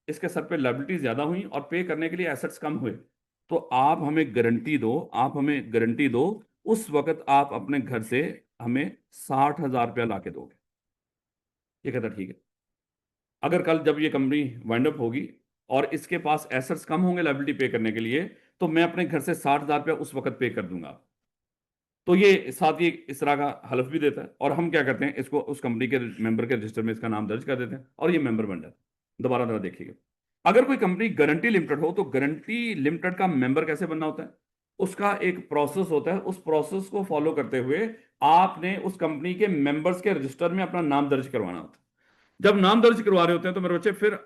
इसके सर पे लायबिलिटी ज्यादा हुई और पे करने के लिए एसेट्स कम हुए, तो आप हमें गारंटी दो, आप हमें गारंटी दो, उस वक्त आप अपने घर से हमें 60,000 रुपया ला के दोगे। ये कहता ठीक है। अगर कल जब ये कंपनी वाइंड अप होगी और इसके पास एसेट्स कम होंगे लायबिलिटी पे करने के लिए, तो मैं अपने घर से 60,000 रुपया उस वक्त पे कर दूंगा। तो ये साथ ही इस तरह का हलफ भी देता है, और हम क्या करते हैं इसको उस कंपनी के मेंबर के रजिस्टर में इसका नाम दर्ज कर देते हैं और ये मेंबर बन जाता है। दोबारा जरा देखिएगा, अगर कोई कंपनी गारंटी लिमिटेड हो तो गारंटी लिमिटेड का मेंबर कैसे बनना होता है, उसका एक प्रोसेस होता है। उस प्रोसेस को फॉलो करते हुए आपने उस कंपनी के मेंबर्स के रजिस्टर में अपना नाम दर्ज करवाना होता है। जब नाम दर्ज करवा रहे होते हैं तो मेरे बच्चे फिर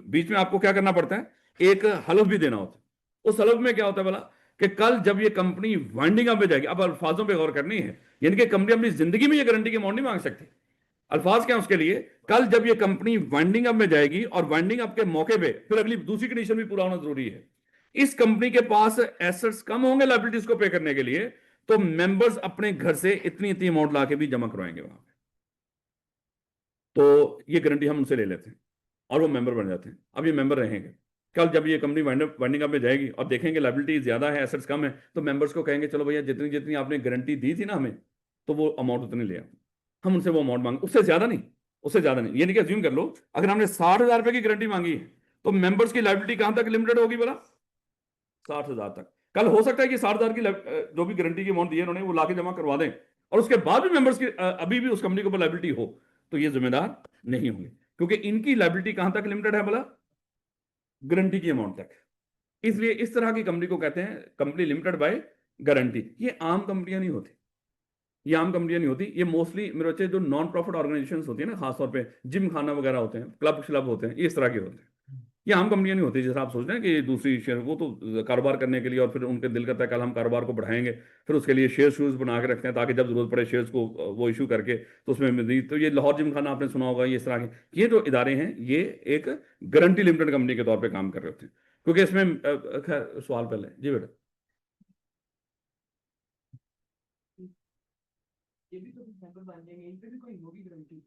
बीच में आपको क्या करना पड़ता है, एक हलफ भी देना होता है। उस हलफ में क्या होता है बोला कि कल जब ये कंपनी वाइंडिंग अप में जाएगी, अब अल्फाजों पे गौर करनी है, यानी कि कंपनी अपनी जिंदगी में ये गारंटी की अमाउंट नहीं मांग सकती। अल्फाज क्या है उसके लिए, कल जब ये कंपनी वाइंडिंग अप में जाएगी और वाइंडिंग अप के मौके पे फिर अगली दूसरी कंडीशन भी पूरा होना जरूरी है, इस कंपनी के पास एसेट्स कम होंगे लायबिलिटीज को पे करने के लिए, तो मेंबर्स अपने घर से इतनी इतनी अमाउंट ला के भी जमा करवाएंगे वहां पे। तो ये गारंटी हम उनसे ले लेते हैं और वो मेंबर बन जाते हैं। अब ये मेंबर रहेंगे, कल जब ये कंपनी वाइंडिंग अप में जाएगी और देखेंगे लायबिलिटी ज्यादा है, एसेट्स कम है, तो मेंबर्स को कहेंगे चलो भैया जितनी जितनी आपने गारंटी दी थी ना हमें, तो वो अमाउंट उतनी ले आओ। हम उनसे वो अमाउंट मांगे, उससे ज्यादा नहीं, उससे ज्यादा नहीं। ये नहीं कि अज्यूम कर लो अगर हमने 60,000 रुपए की गारंटी मांगी है तो मेंबर्स की लायबिलिटी कहां तक लिमिटेड होगी बोला? 60,000 तक। कल हो सकता है कि 60,000 की जो भी गारंटी की अमाउंट दी है उन्होंने वो लाके जमा करवा दें और उसके बाद भी मेंबर्स की अभी भी उस कंपनी के ऊपर लायबिलिटी हो, तो ये जिम्मेदार नहीं होंगे, क्योंकि इनकी लायबिलिटी कहां तक लिमिटेड है बोला? गारंटी की अमाउंट तक। इसलिए इस तरह की कंपनी को कहते हैं कंपनी लिमिटेड बाय गारंटी। ये आम कंपनियां नहीं होती, ये आम कंपनियां नहीं होती, ये मोस्टली मेरे बच्चे जो नॉन प्रॉफिट ऑर्गेनाइजेशंस होती है ना, खासतौर पे जिम खाना वगैरह होते हैं, क्लब क्लब होते हैं, ये इस तरह के होते हैं। ये आम कंपनियां नहीं होती जैसा आप सोच रहे हैं कि दूसरी शेयर, वो तो कारोबार करने के लिए, और फिर उनके दिल करता है कल हम कारोबार को बढ़ाएंगे, फिर उसके लिए शेयर शूज बना के रखते हैं ताकि जब जरूरत पड़े शेयर्स को वो इशू करके तो उसमें मिली। तो ये लाहौर जिम खाना आपने सुना होगा, ये इस तरह के ये जो इदारे हैं ये एक गारंटी लिमिटेड कंपनी के तौर पर काम कर रहे होते हैं, क्योंकि इसमें खैर सवाल पहले जी बेटा। ये भी तो मेंबर बन जाएंगे, इन पे भी कोई होगी गारंटी?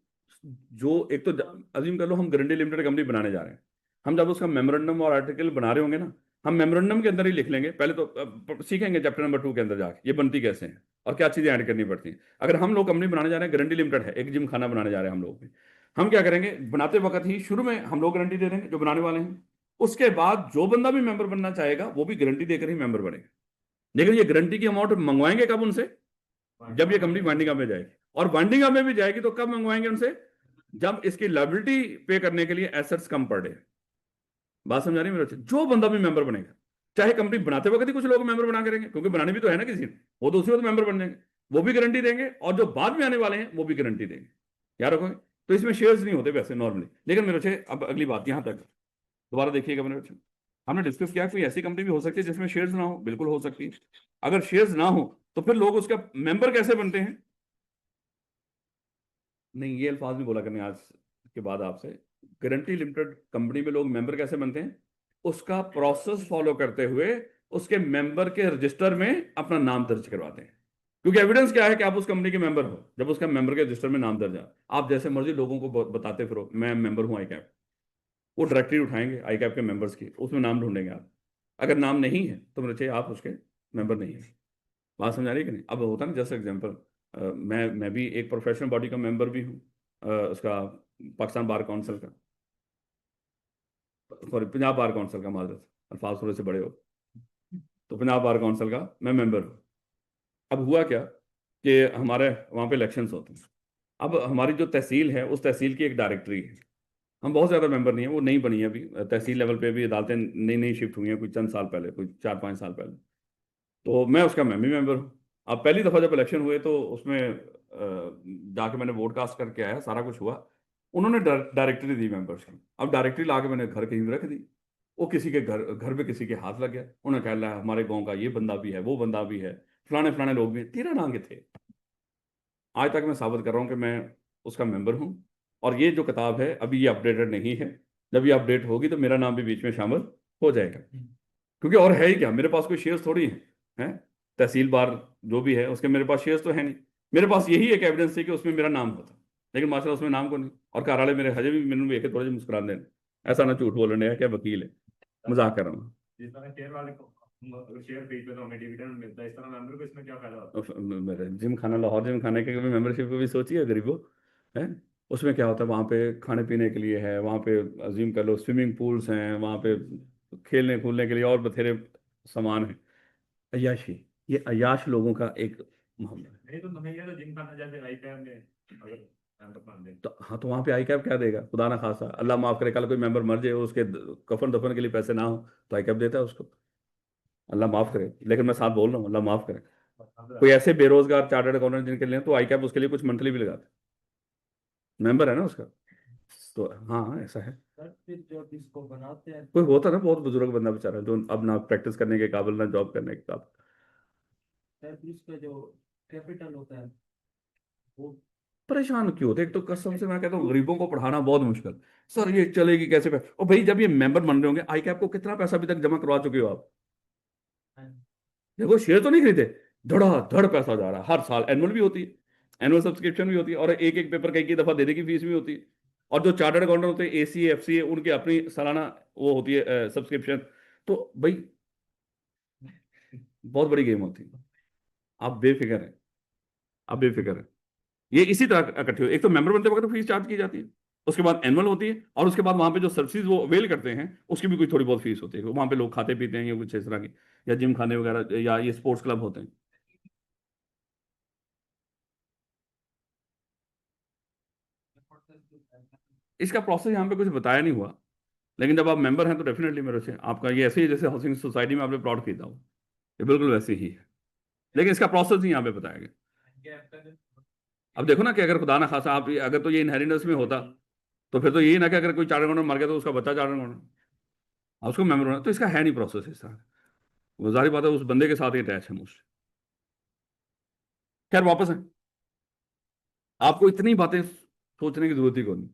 जो एक तो अजीम कर लो हम गारंटी लिमिटेड कंपनी बनाने जा रहे हैं, हम जब उसका मेमोरेंडम और आर्टिकल बना रहे होंगे ना, हम मेमोरेंडम के अंदर ही लिख लेंगे पहले तो, सीखेंगे चैप्टर नंबर 2 के अंदर जाके ये बनती कैसे है और क्या चीजें ऐड करनी पड़ती हैं। अगर हम लोग कंपनी बनाने जा रहे हैं, गारंटी लिमिटेड है, एक जिम खाना बनाने जा रहे हैं हम लोग भी, हम क्या करेंगे बनाते वक्त ही शुरू में हम लोग गारंटी दे देंगे जो बनाने वाले हैं, उसके बाद जो बंदा भी मेंबर बनना चाहेगा वो भी गारंटी देकर ही मेंबर बनेगा। लेकिन ये गारंटी की अमाउंट मंगवाएंगे कब उनसे? जब ये कंपनी वाइंडिंग अप में जाएगी, और वाइंडिंग अप में भी जाएगी तो कब मंगवाएंगे उनसे? जब इसकी लायबिलिटी पे करने के लिए एसेट्स कम पड़ रहे। बात समझा रही है मेरे बच्चे? जो बंदा भी मेंबर बनेगा, चाहे कंपनी बनाते वक्त ही कुछ लोग मेंबर बना करेंगे, क्योंकि बनानी भी तो है ना किसी ने, वो तो उसी वक्त मेंबर बन जाएंगे, वो भी गारंटी देंगे, और जो बाद में आने वाले हैं वो भी गारंटी देंगे। याद रखोगे? तो इसमें शेयर्स नहीं होते वैसे नॉर्मली। लेकिन मेरे बच्चे अब अगली बात यहां तक दोबारा देखिएगा मेरे बच्चे, हमने डिस्कस किया कोई ऐसी कंपनी भी हो सकती है जिसमें शेयर्स ना हो, बिल्कुल हो सकती है। अगर शेयर्स ना हो तो फिर लोग उसका मेंबर कैसे बनते हैं? नहीं, ये अल्फाज नहीं बोला करने आज के बाद आपसे। गारंटी लिमिटेड कंपनी में लोग मेंबर कैसे बनते हैं? उसका प्रोसेस फॉलो करते हुए उसके मेंबर के रजिस्टर में अपना नाम दर्ज करवाते हैं, क्योंकि एविडेंस क्या है कि आप उस कंपनी के मेंबर हो? जब उसका मेंबर के रजिस्टर में नाम दर्ज है, आप जैसे मर्जी लोगों को बताते फिरो मैं मेंबर हूं आई कैप, वो डायरेक्टरी उठाएंगे आई कैप के मेंबर्स की, उसमें नाम ढूंढेंगे आप, अगर नाम नहीं है तो मुझे चाहिए आप उसके मेंबर नहीं है। बात समझ आ रही है कि नहीं? अब होता है ना, जैसे एग्जांपल मैं भी एक प्रोफेशनल बॉडी का मेंबर भी हूँ, उसका पाकिस्तान बार काउंसिल का, सॉरी पंजाब बार काउंसिल का, माजरत अल्फाज थोड़े से बड़े हो, तो पंजाब बार काउंसिल का मैं मेंबर हूँ। अब हुआ क्या कि हमारे वहाँ पे इलेक्शंस होते हैं, अब हमारी जो तहसील है उस तहसील की एक डायरेक्टरी है, हम बहुत ज़्यादा मेंबर नहीं है, वो नई बनी है अभी, तहसील लेवल पे भी अदालतें नई नई शिफ्ट हुई हैं कोई चंद साल पहले, कोई 4-5 साल पहले, तो मैं उसका मैं भी मेंबर हूँ। अब पहली दफ़ा जब इलेक्शन हुए तो उसमें जाके मैंने वोट कास्ट करके आया, सारा कुछ हुआ, उन्होंने डायरेक्टरी दी मेंबर्स की। अब डायरेक्टरी ला के मैंने घर कहीं रख दी, वो किसी के घर घर पे किसी के हाथ लग गया, उन्होंने कह लिया हमारे गांव का ये बंदा भी है, वो बंदा भी है, फलाने फलाने लोग भी हैं, 13 नाम के थे। आज तक मैं साबित कर रहा हूँ कि मैं उसका मेंबर हूँ, और ये जो किताब है अभी ये अपडेटेड नहीं है, जब ये अपडेट होगी तो मेरा नाम भी बीच में शामिल हो जाएगा, क्योंकि और है ही क्या, मेरे पास कोई शेयर्स थोड़ी हैं, तहसील बार जो भी है उसके मेरे पास शेयर्स तो है नहीं, मेरे पास यही एक एविडेंस है कि उसमें मेरा नाम होता, लेकिन माशाल्लाह उसमें नाम को नहीं, और घर वाले मेरे हजे भी मैंने भी एक थोड़े से मुस्कुरा देने, ऐसा ना झूठ बोलने है क्या वकील है, मजाक कर रहा हूँ। जिस तरह शेयर वाले को शेयर खरीद पे तो हमें डिविडेंड मिलता है, इस तरह मेंबर को इसमें क्या फायदा होता है? मेरे जिम खाना, लाहौर जिम खाने के मेंबरशिप को भी सोचिए गरीबों, है उसमें क्या होता है, वहाँ पे खाने पीने के लिए है, वहाँ पे अजीम कर लो स्विमिंग पूल्स हैं, वहाँ पे खेलने कूदने के लिए और बथेरे सामान है। अय्याशी, ये अय्याश लोगों का एक मामला है। नहीं तो हमें ये तो जिम खाना जैसे आई कैप में अगर member बन दे। तो हाँ, तो वहाँ पे आई कैप क्या देगा? खुदा ना खासा अल्लाह माफ करे कल कोई मेंबर मर जाए, उसके कफन दफन के लिए पैसे ना हो तो आई कैप देता है उसको, अल्लाह माफ करे, लेकिन मैं साथ बोल रहा हूँ अल्लाह माफ करे। कोई ऐसे बेरोजगार चार्टर्ड अकाउंटेंट जिनके लिए तो आई कैप उसके लिए कुछ मंथली भी लगाते, मेंबर है ना उसका, तो हाँ हाँ, ऐसा है। सर फिर जो इसको बनाते हैं कोई होता है ना बहुत बुजुर्ग बंदा बेचारा जो अब ना प्रैक्टिस करने के काबिल ना जॉब करने के काबिल, सर इसका जो कैपिटल होता है वो परेशान क्यों होते? एक तो कसम से मैं कहता हूँ गरीबों को पढ़ाना बहुत मुश्किल, सर ये चलेगी कैसे और भाई जब ये मेंबर बन रहे होंगे आई कैप को कितना पैसा अभी तक जमा करवा चुके हो आप? देखो शेयर तो नहीं खरीदे, धड़ा धड़ पैसा जा रहा है हर साल, एनुअल भी होती है, एनुअल सब्सक्रिप्शन भी होती है, और एक एक पेपर कई कई दफा देने की फीस भी होती है, और जो चार्टर्ड अकाउंटेंट होते हैं एसी एफसी उनकी अपनी सालाना वो होती है सब्सक्रिप्शन, तो भाई बहुत बड़ी गेम होती है, आप बेफिक्र हैं। आप बेफिक्र है। ये इसी तरह इकट्ठे हो, एक तो मेंबर बनते वक्त फीस चार्ज की जाती है, उसके बाद एनुअल होती है, और उसके बाद वहां पे जो सर्विसेज वो अवेल करते हैं उसकी भी कोई थोड़ी बहुत फीस होती है, वहां पे लोग खाते पीते हैं या कुछ इस तरह की, या जिम खाने वगैरह, या ये स्पोर्ट्स क्लब होते हैं। इसका प्रोसेस यहाँ पे कुछ बताया नहीं हुआ, लेकिन जब आप मेंबर हैं तो डेफिनेटली मेरे से आपका ये ऐसे ही जैसे हाउसिंग सोसाइटी में आपने प्लॉट खरीदा हो, ये बिल्कुल वैसे ही है, लेकिन इसका प्रोसेस नहीं यहाँ पे बताया गया। अब देखो ना कि अगर खुदा ना खासा आप अगर तो ये इनहेरिटेंस में होता, तो फिर तो यही ना कि अगर कोई चार्टर्ड अकाउंटेंट मर गया तो उसका बच्चा चार्टर्ड अकाउंटेंट, उसको मेंबर होना, तो इसका है नहीं प्रोसेस इस तरह। वो जाहिर बात है उस बंदे के साथ ही अटैच है मुझसे। खैर वापस है, आपको इतनी बातें सोचने की जरूरत ही कोई नहीं,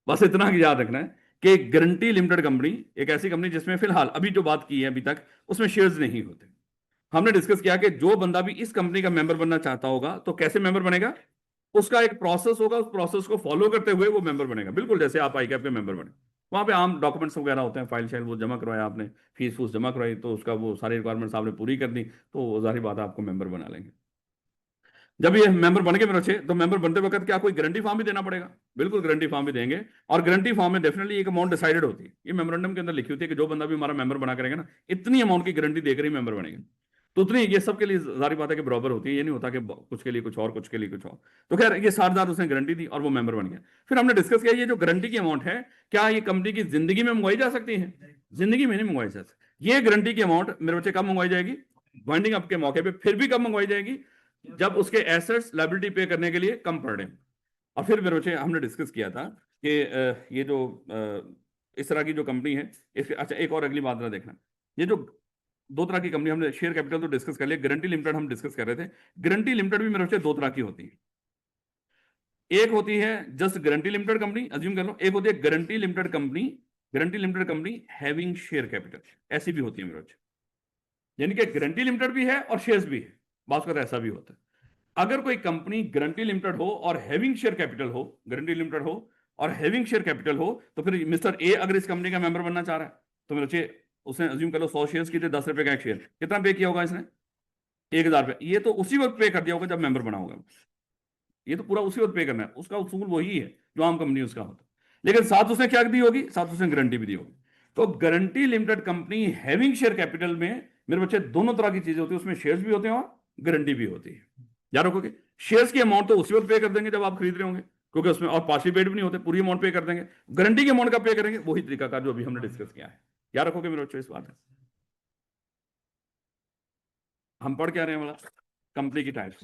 बस इतना कि याद रखना है कि गारंटी लिमिटेड कंपनी एक ऐसी कंपनी जिसमें फिलहाल अभी जो बात की है अभी तक उसमें शेयर्स नहीं होते। हमने डिस्कस किया कि जो बंदा भी इस कंपनी का मेंबर बनना चाहता होगा तो कैसे मेंबर बनेगा, उसका एक प्रोसेस होगा, उस प्रोसेस को फॉलो करते हुए वो मेंबर बनेगा, बिल्कुल जैसे आप आई कैप के मेंबर बने। वहां पे आम डॉक्यूमेंट्स वगैरह होते हैं, फाइल शाइल वो जमा करवाया आपने, फीस फूस जमा करवाई, तो उसका वो सारी रिक्वायरमेंट्स आपने पूरी कर दी, तो जाहिर बात है आपको मेंबर बना लेंगे। जब ये मेंबर बन के मेरे अच्छे, तो मेंबर बनते वक्त क्या कोई गारंटी फॉर्म भी देना पड़ेगा? बिल्कुल गारंटी फॉर्म भी देंगे, और गारंटी फॉर्म में डेफिनेटली एक अमाउंट डिसाइडेड होती है, ये मेमोरेंडम के अंदर लिखी होती है कि जो बंदा भी हमारा मेंबर बना करेगा ना, इतनी अमाउंट की गारंटी देकर ही मेंबर बनेगा। तो उतनी ये सब के लिए जारी बात है कि बराबर होती है, ये नहीं होता कि कुछ के लिए कुछ और, कुछ के लिए कुछ और। तो खैर ये 60,000 उसने गारंटी दी और वो मेंबर बन गया। फिर हमने डिस्कस किया ये जो गारंटी की अमाउंट है, क्या ये कंपनी की जिंदगी में मंगवाई जा सकती है? जिंदगी में नहीं मंगवाई जा सकती। ये गारंटी की अमाउंट मेरे बच्चे कब मंगवाई जाएगी? वाइंडिंग अप के मौके पे। फिर भी कब मंगवाई जाएगी? जब उसके एसेट्स लायबिलिटी पे करने के लिए कम पड़ रहे हैं। और फिर मेरे बच्चे हमने डिस्कस किया था कि ये जो इस तरह की जो कंपनी है, इसके अच्छा एक और अगली बात ना देखना, ये जो दो तरह की कंपनी, हमने शेयर कैपिटल तो डिस्कस कर लिया, गारंटी लिमिटेड हम डिस्कस कर रहे थे। गारंटी लिमिटेड भी मेरे बच्चे दो तरह की होती है। एक होती है just guarantee limited company, assume कर लो, एक होती है guarantee limited company, guarantee limited company having share capital, ऐसी भी होती है मेरे बच्चे। यानी कि गारंटी लिमिटेड भी है और शेयर्स भी है, बात का ऐसा भी होता है। अगर कोई कंपनी गारंटी लिमिटेड हो और हैविंग शेयर कैपिटल हो, गारंटी लिमिटेड हो और हैविंग शेयर कैपिटल हो, तो फिर मिस्टर ए अगर इस कंपनी का मेंबर बनना चाह रहा है, तो मेरे बच्चे उसने अज्यूम कर लो 100 शेयर्स की थे, 10 रुपए का एक शेयर, कितना पे किया होगा इसने? 1,000 रुपए। ये तो उसी वक्त पे कर दिया होगा जब मेंबर बना होगा, ये तो पूरा उसी वक्त पे करना है, उसका उसूल वही है जो आम कंपनी उसका होता है। लेकिन साथ उसने क्या दी होगी? साथ उसने गारंटी भी दी होगी। तो guarantee limited company having share capital में मेरे बच्चे दोनों तरह की चीजें होती है, उसमें शेयर्स भी होते हैं और गारंटी भी होती है। याद रखोगे, शेयर्स की अमाउंट तो उसी वक्त पे कर देंगे जब आप खरीद रहे होंगे, क्योंकि उसमें और पार्शली पेड भी नहीं होते, पूरी अमाउंट पे कर देंगे। गारंटी की अमाउंट का पे करेंगे, वही तरीका का जो अभी हमने डिस्कस किया है। याद रखोगे मेरे बच्चों इस बात है। हम पढ़ क्या रहे हैं वाला, कंपनी की टाइप्स।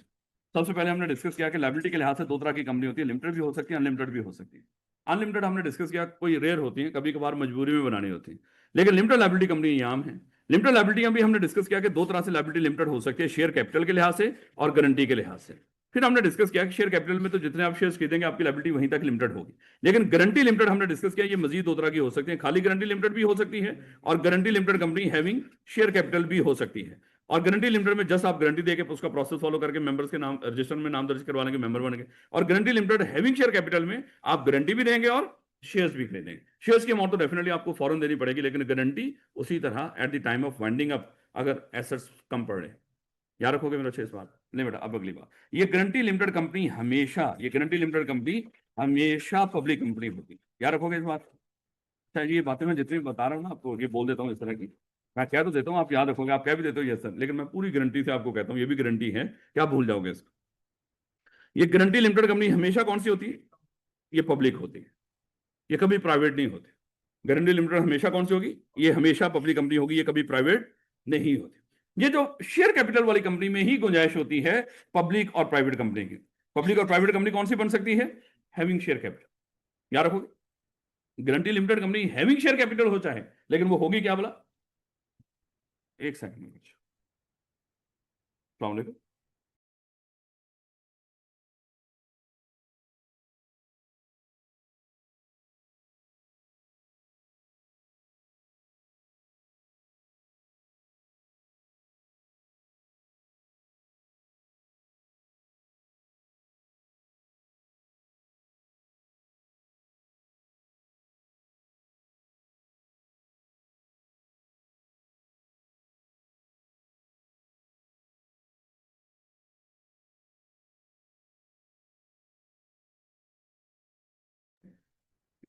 सबसे पहले हमने डिस्कस किया कि लायबिलिटी के लिहाज से दो तरह की कंपनी होती है, लिमिटेड भी हो सकती है, अनलिमिटेड भी हो सकती है। अनलिमिटेड हमने डिस्कस किया कोई रेयर होती है, कभी कभार मजबूरी में बनानी होती है, लेकिन लिमिटेड लायबिलिटी कंपनी ये आम है। लिमिटेड लायबिलिटी भी हमने डिस्कस किया कि दो तरह से लायबिलिटी लिमिटेड हो सकती है, शेयर कैपिटल के लिहाज से और गारंटी के लिहाज से। फिर हमने डिस्कस किया कि शेयर कैपिटल में तो जितने आप शेयर खरीदेंगे आपकी लायबिलिटी वहीं तक लिमिटेड होगी, लेकिन गारंटी लिमिटेड हमने डिस्कस किया ये मजीद दो तरह की हो सकती है, खाली गारंटी लिमिटेड भी हो सकती है और guarantee limited company having share capital भी हो सकती है। और गारंटी लिमिटेड में जस्ट आप गारंटी देके उसका प्रोसेस फॉलो करके मेंबर्स के नाम रजिस्टर में नाम दर्ज करवाने के मेंबर बन गए। और guarantee limited having share capital में आप गारंटी भी देंगे और शेयर्स भी खरीदेंगे। शेयर्स की अमाउंट तो डेफिनेटली आपको फौरन देनी पड़ेगी, लेकिन गारंटी उसी तरह at the time of winding up, अगर एसेट्स कम पड़ रहे। याद रखोगे मेरा अच्छे इस बात नहीं बेटा। अब अगली बात, ये गारंटी लिमिटेड कंपनी हमेशा, ये गारंटी लिमिटेड कंपनी हमेशा पब्लिक कंपनी होगी। याद रखोगे इस बात। अच्छा ये बातें मैं जितनी बता रहा हूँ ना आपको, ये बोल देता हूँ इस तरह की, मैं कह तो देता हूँ, आप याद रखोगे, आप कह भी देते हो यस सर, लेकिन मैं पूरी गारंटी से आपको कहता हूँ, ये भी गारंटी है कि आप भूल जाओगे इसको। ये गारंटी लिमिटेड कंपनी हमेशा कौन सी होती है? ये पब्लिक होती है, ये कभी प्राइवेट नहीं होती। गारंटी लिमिटेड हमेशा कौन सी होगी? ये हमेशा पब्लिक कंपनी होगी, ये कभी प्राइवेट नहीं होती। ये जो शेयर कैपिटल वाली कंपनी में ही गुंजाइश होती है पब्लिक और प्राइवेट कंपनी की। पब्लिक और प्राइवेट कंपनी कौन सी बन सकती है? Having share capital. याद रखोगे, guarantee limited company having share capital हो चाहे, लेकिन वो होगी क्या बोला? एक सेकंड में, अस्सलाम वालेकुम।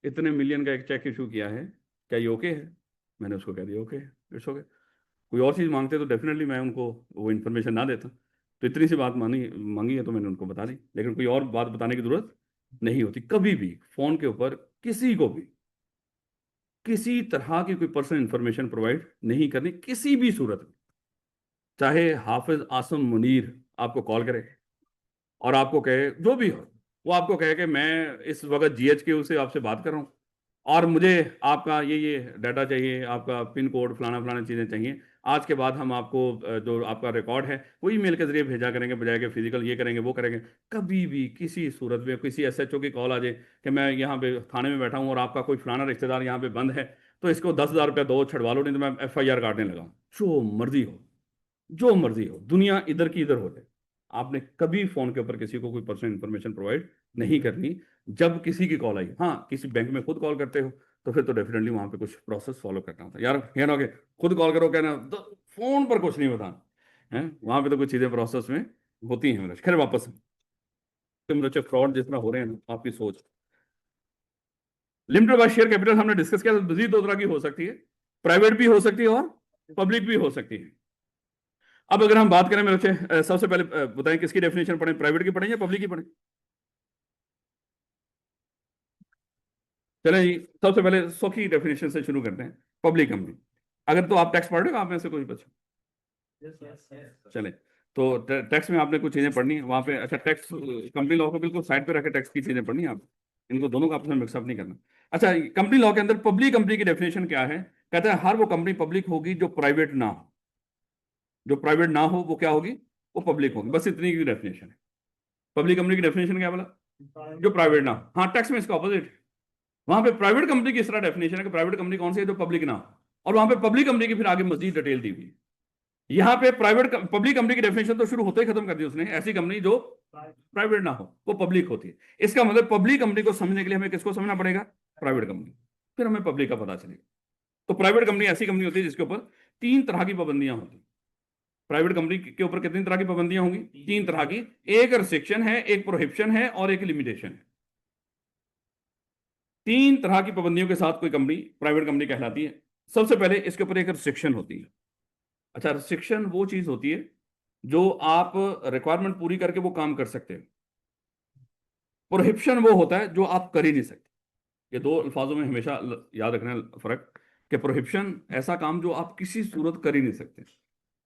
इतने मिलियन का एक चेक इशू किया है, क्या ये ओके है? मैंने उसको कह दिया ओके, इट्स ओके। कोई और चीज़ मांगते तो डेफिनेटली मैं उनको वो इन्फॉर्मेशन ना देता। तो इतनी सी बात मानी मांगी है तो मैंने उनको बता दी, लेकिन कोई और बात बताने की जरूरत नहीं होती कभी भी। फोन के ऊपर किसी को भी किसी तरह की कोई पर्सनल इंफॉर्मेशन प्रोवाइड नहीं करनी किसी भी सूरत में। चाहे हाफिज आसम मुनीर आपको कॉल करे और आपको कहे जो भी हो, वो आपको कहे कि मैं इस वक्त GHQ से आपसे बात कर रहा हूँ और मुझे आपका ये डाटा चाहिए, आपका पिन कोड फलाना फलाना चीज़ें चाहिए, आज के बाद हम आपको जो आपका रिकॉर्ड है वो ईमेल के जरिए भेजा करेंगे, बजाय के फिजिकल ये करेंगे वो करेंगे। कभी भी किसी सूरत में किसी SHO की कॉल आ जाए कि मैं यहाँ पे थाने में बैठा हूँ और आपका कोई फलाना रिश्तेदार यहाँ पे बंद है, तो इसको 10,000 रुपया दो, छड़वा लो, नहीं तो मैं FIR काटने लगा। जो मर्जी हो, जो मर्जी हो, दुनिया इधर की इधर हो जाए, आपने कभी फोन के ऊपर किसी को कोई पर्सनल इंफॉर्मेशन प्रोवाइड नहीं करनी। जब किसी की कॉल आई, हाँ किसी बैंक में खुद कॉल करते हो तो फिर तो डेफिनेटली वहां पे कुछ प्रोसेस फॉलो करना होता है यार। ये ना कि खुद कॉल करो कहना तो फोन पर कुछ नहीं बताना है, वहां पे तो कुछ चीजें प्रोसेस में होती हैं। मेरे खैर वापस मेरे फ्रॉड जितना हो रहे हैं ना, आपकी सोच। लिमिटेड बाय शेयर कैपिटल हमने डिस्कस किया, मजीद दो तरह की हो सकती है, प्राइवेट भी हो सकती है और पब्लिक भी हो सकती है। अब अगर हम बात करें मेरे बच्चे, सबसे पहले बताएं किसकी डेफिनेशन पढ़ें, प्राइवेट की पढ़ें या पब्लिक की पढ़ें? चलें जी, सबसे पहले सौ की डेफिनेशन से शुरू करते हैं। पब्लिक कंपनी, अगर तो आप टैक्स पढ़ रहे हो, आप में से कोई बच्चा? चले, तो टैक्स में आपने कुछ चीजें पढ़नी है वहां पे। अच्छा, टैक्स कंपनी लॉ को बिल्कुल साइड पे रखे, टैक्स की चीजें पढ़नी है आप, इनको दोनों का आपस में मिक्सअप नहीं करना। अच्छा, कंपनी लॉ के अंदर पब्लिक कंपनी की डेफिनेशन क्या है? कहते हैं हर वो कंपनी पब्लिक होगी जो प्राइवेट ना हो। जो प्राइवेट ना हो वो क्या होगी? वो पब्लिक होगी, बस इतनी की डेफिनेशन है। पब्लिक कंपनी की डेफिनेशन क्या बोला? जो प्राइवेट ना हो। हाँ, टैक्स में इसका ऑपोजिट, वहां पे प्राइवेट कंपनी की इस तरह डेफिनेशन है कि प्राइवेट कंपनी कौन सी है? जो पब्लिक ना हो। और वहां पे पब्लिक कंपनी की फिर आगे मजीद डिटेल दी हुई है। यहाँ पे प्राइवेट पब्लिक कंपनी की डेफिनेशन तो शुरू होते ही खत्म कर दी उसने, ऐसी कंपनी जो प्राइवेट ना हो वो पब्लिक होती है। इसका मतलब पब्लिक कंपनी को समझने के लिए हमें किसको समझना पड़ेगा? प्राइवेट कंपनी, फिर हमें पब्लिक का पता चलेगा। तो प्राइवेट कंपनी ऐसी कंपनी होती है जिसके ऊपर तीन तरह की पाबंदियां होती हैं। प्राइवेट कंपनी के ऊपर कितनी तरह की पाबंदियां होंगी? तीन तरह की। एक रिस्ट्रिक्शन है, एक प्रोहिबिशन है और एक लिमिटेशन है। तीन तरह की पाबंदियों के साथ कोई कंपनी प्राइवेट कंपनी कहलाती है। सबसे पहले इसके ऊपर एक रिस्ट्रिक्शन होती है। अच्छा, रिस्ट्रिक्शन वो चीज होती है जो आप रिक्वायरमेंट पूरी करके वो काम कर सकते हैं। प्रोहिबिशन वो होता है जो आप कर ही नहीं सकते। ये दो अल्फाजों में हमेशा याद रखना है फर्क, कि प्रोहिबिशन ऐसा काम जो आप किसी सूरत कर ही नहीं सकते,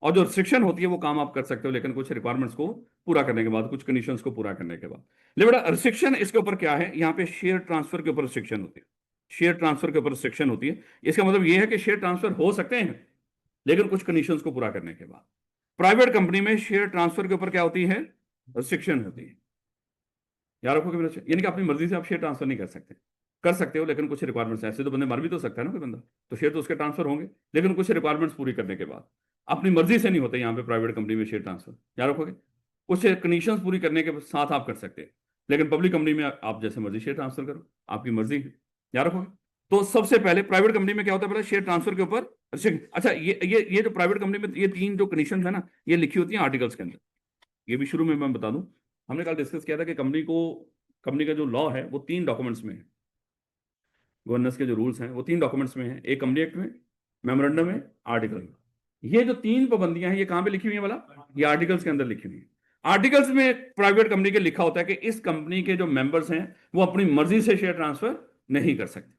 और जो रिस्ट्रिक्शन होती है वो काम आप कर सकते हो, लेकिन कुछ रिक्वायरमेंट्स को पूरा करने के बाद, कुछ कंडीशंस को पूरा करने के बाद। लेकिन रिस्ट्रिक्शन इसके ऊपर क्या है? यहाँ पे शेयर ट्रांसफर के ऊपर रिस्ट्रिक्शन होती है। शेयर ट्रांसफर के ऊपर रिस्ट्रिक्शन होती है। इसका मतलब ये है कि शेयर ट्रांसफर हो सकते हैं, लेकिन कुछ कंडीशंस को पूरा करने के बाद। प्राइवेट कंपनी में शेयर ट्रांसफर के ऊपर क्या होती है? रिस्ट्रिक्शन होती है। याद रखोगे मेरे बच्चे, यानी कि अपनी मर्जी से आप शेयर ट्रांसफर नहीं कर सकते। कर सकते हो लेकिन कुछ रिक्वायरमेंट्स, ऐसे तो बंदे मर भी तो सकता है ना कोई बंदा, तो शेयर तो उसके ट्रांसफर होंगे, लेकिन कुछ रिक्वायरमेंट्स पूरी करने के बाद। अपनी मर्जी से नहीं होते यहाँ पे प्राइवेट कंपनी में शेयर ट्रांसफर, याद रखोगे। कुछ कंडीशंस पूरी करने के साथ आप कर सकते हैं, लेकिन पब्लिक कंपनी में आप जैसे मर्जी शेयर ट्रांसफर करो, आपकी मर्जी है। याद रखोगे। तो सबसे पहले प्राइवेट कंपनी में क्या होता है? पहले शेयर ट्रांसफर के ऊपर अच्छा, ये जो प्राइवेट कंपनी में ये तीन जो कंडीशन है ना, ये लिखी होती है आर्टिकल्स के अंदर। ये भी शुरू में मैं बता दूं, हमने कल डिस्कस किया था कि कंपनी का जो लॉ है वो तीन डॉक्यूमेंट्स में है। गवर्नेंस के जो रूल्स हैं वो तीन डॉक्यूमेंट्स में है, एक कंपनी एक्ट में, मेमोरेंडम में, आर्टिकल में। ये जो तीन पाबंदियां हैं ये कहां पे लिखी हुई है वाला? ये आर्टिकल्स के अंदर लिखी हुई है। आर्टिकल्स में प्राइवेट कंपनी के लिखा होता है कि इस कंपनी के जो मेंबर्स हैं वो अपनी मर्जी से शेयर ट्रांसफर नहीं कर सकते।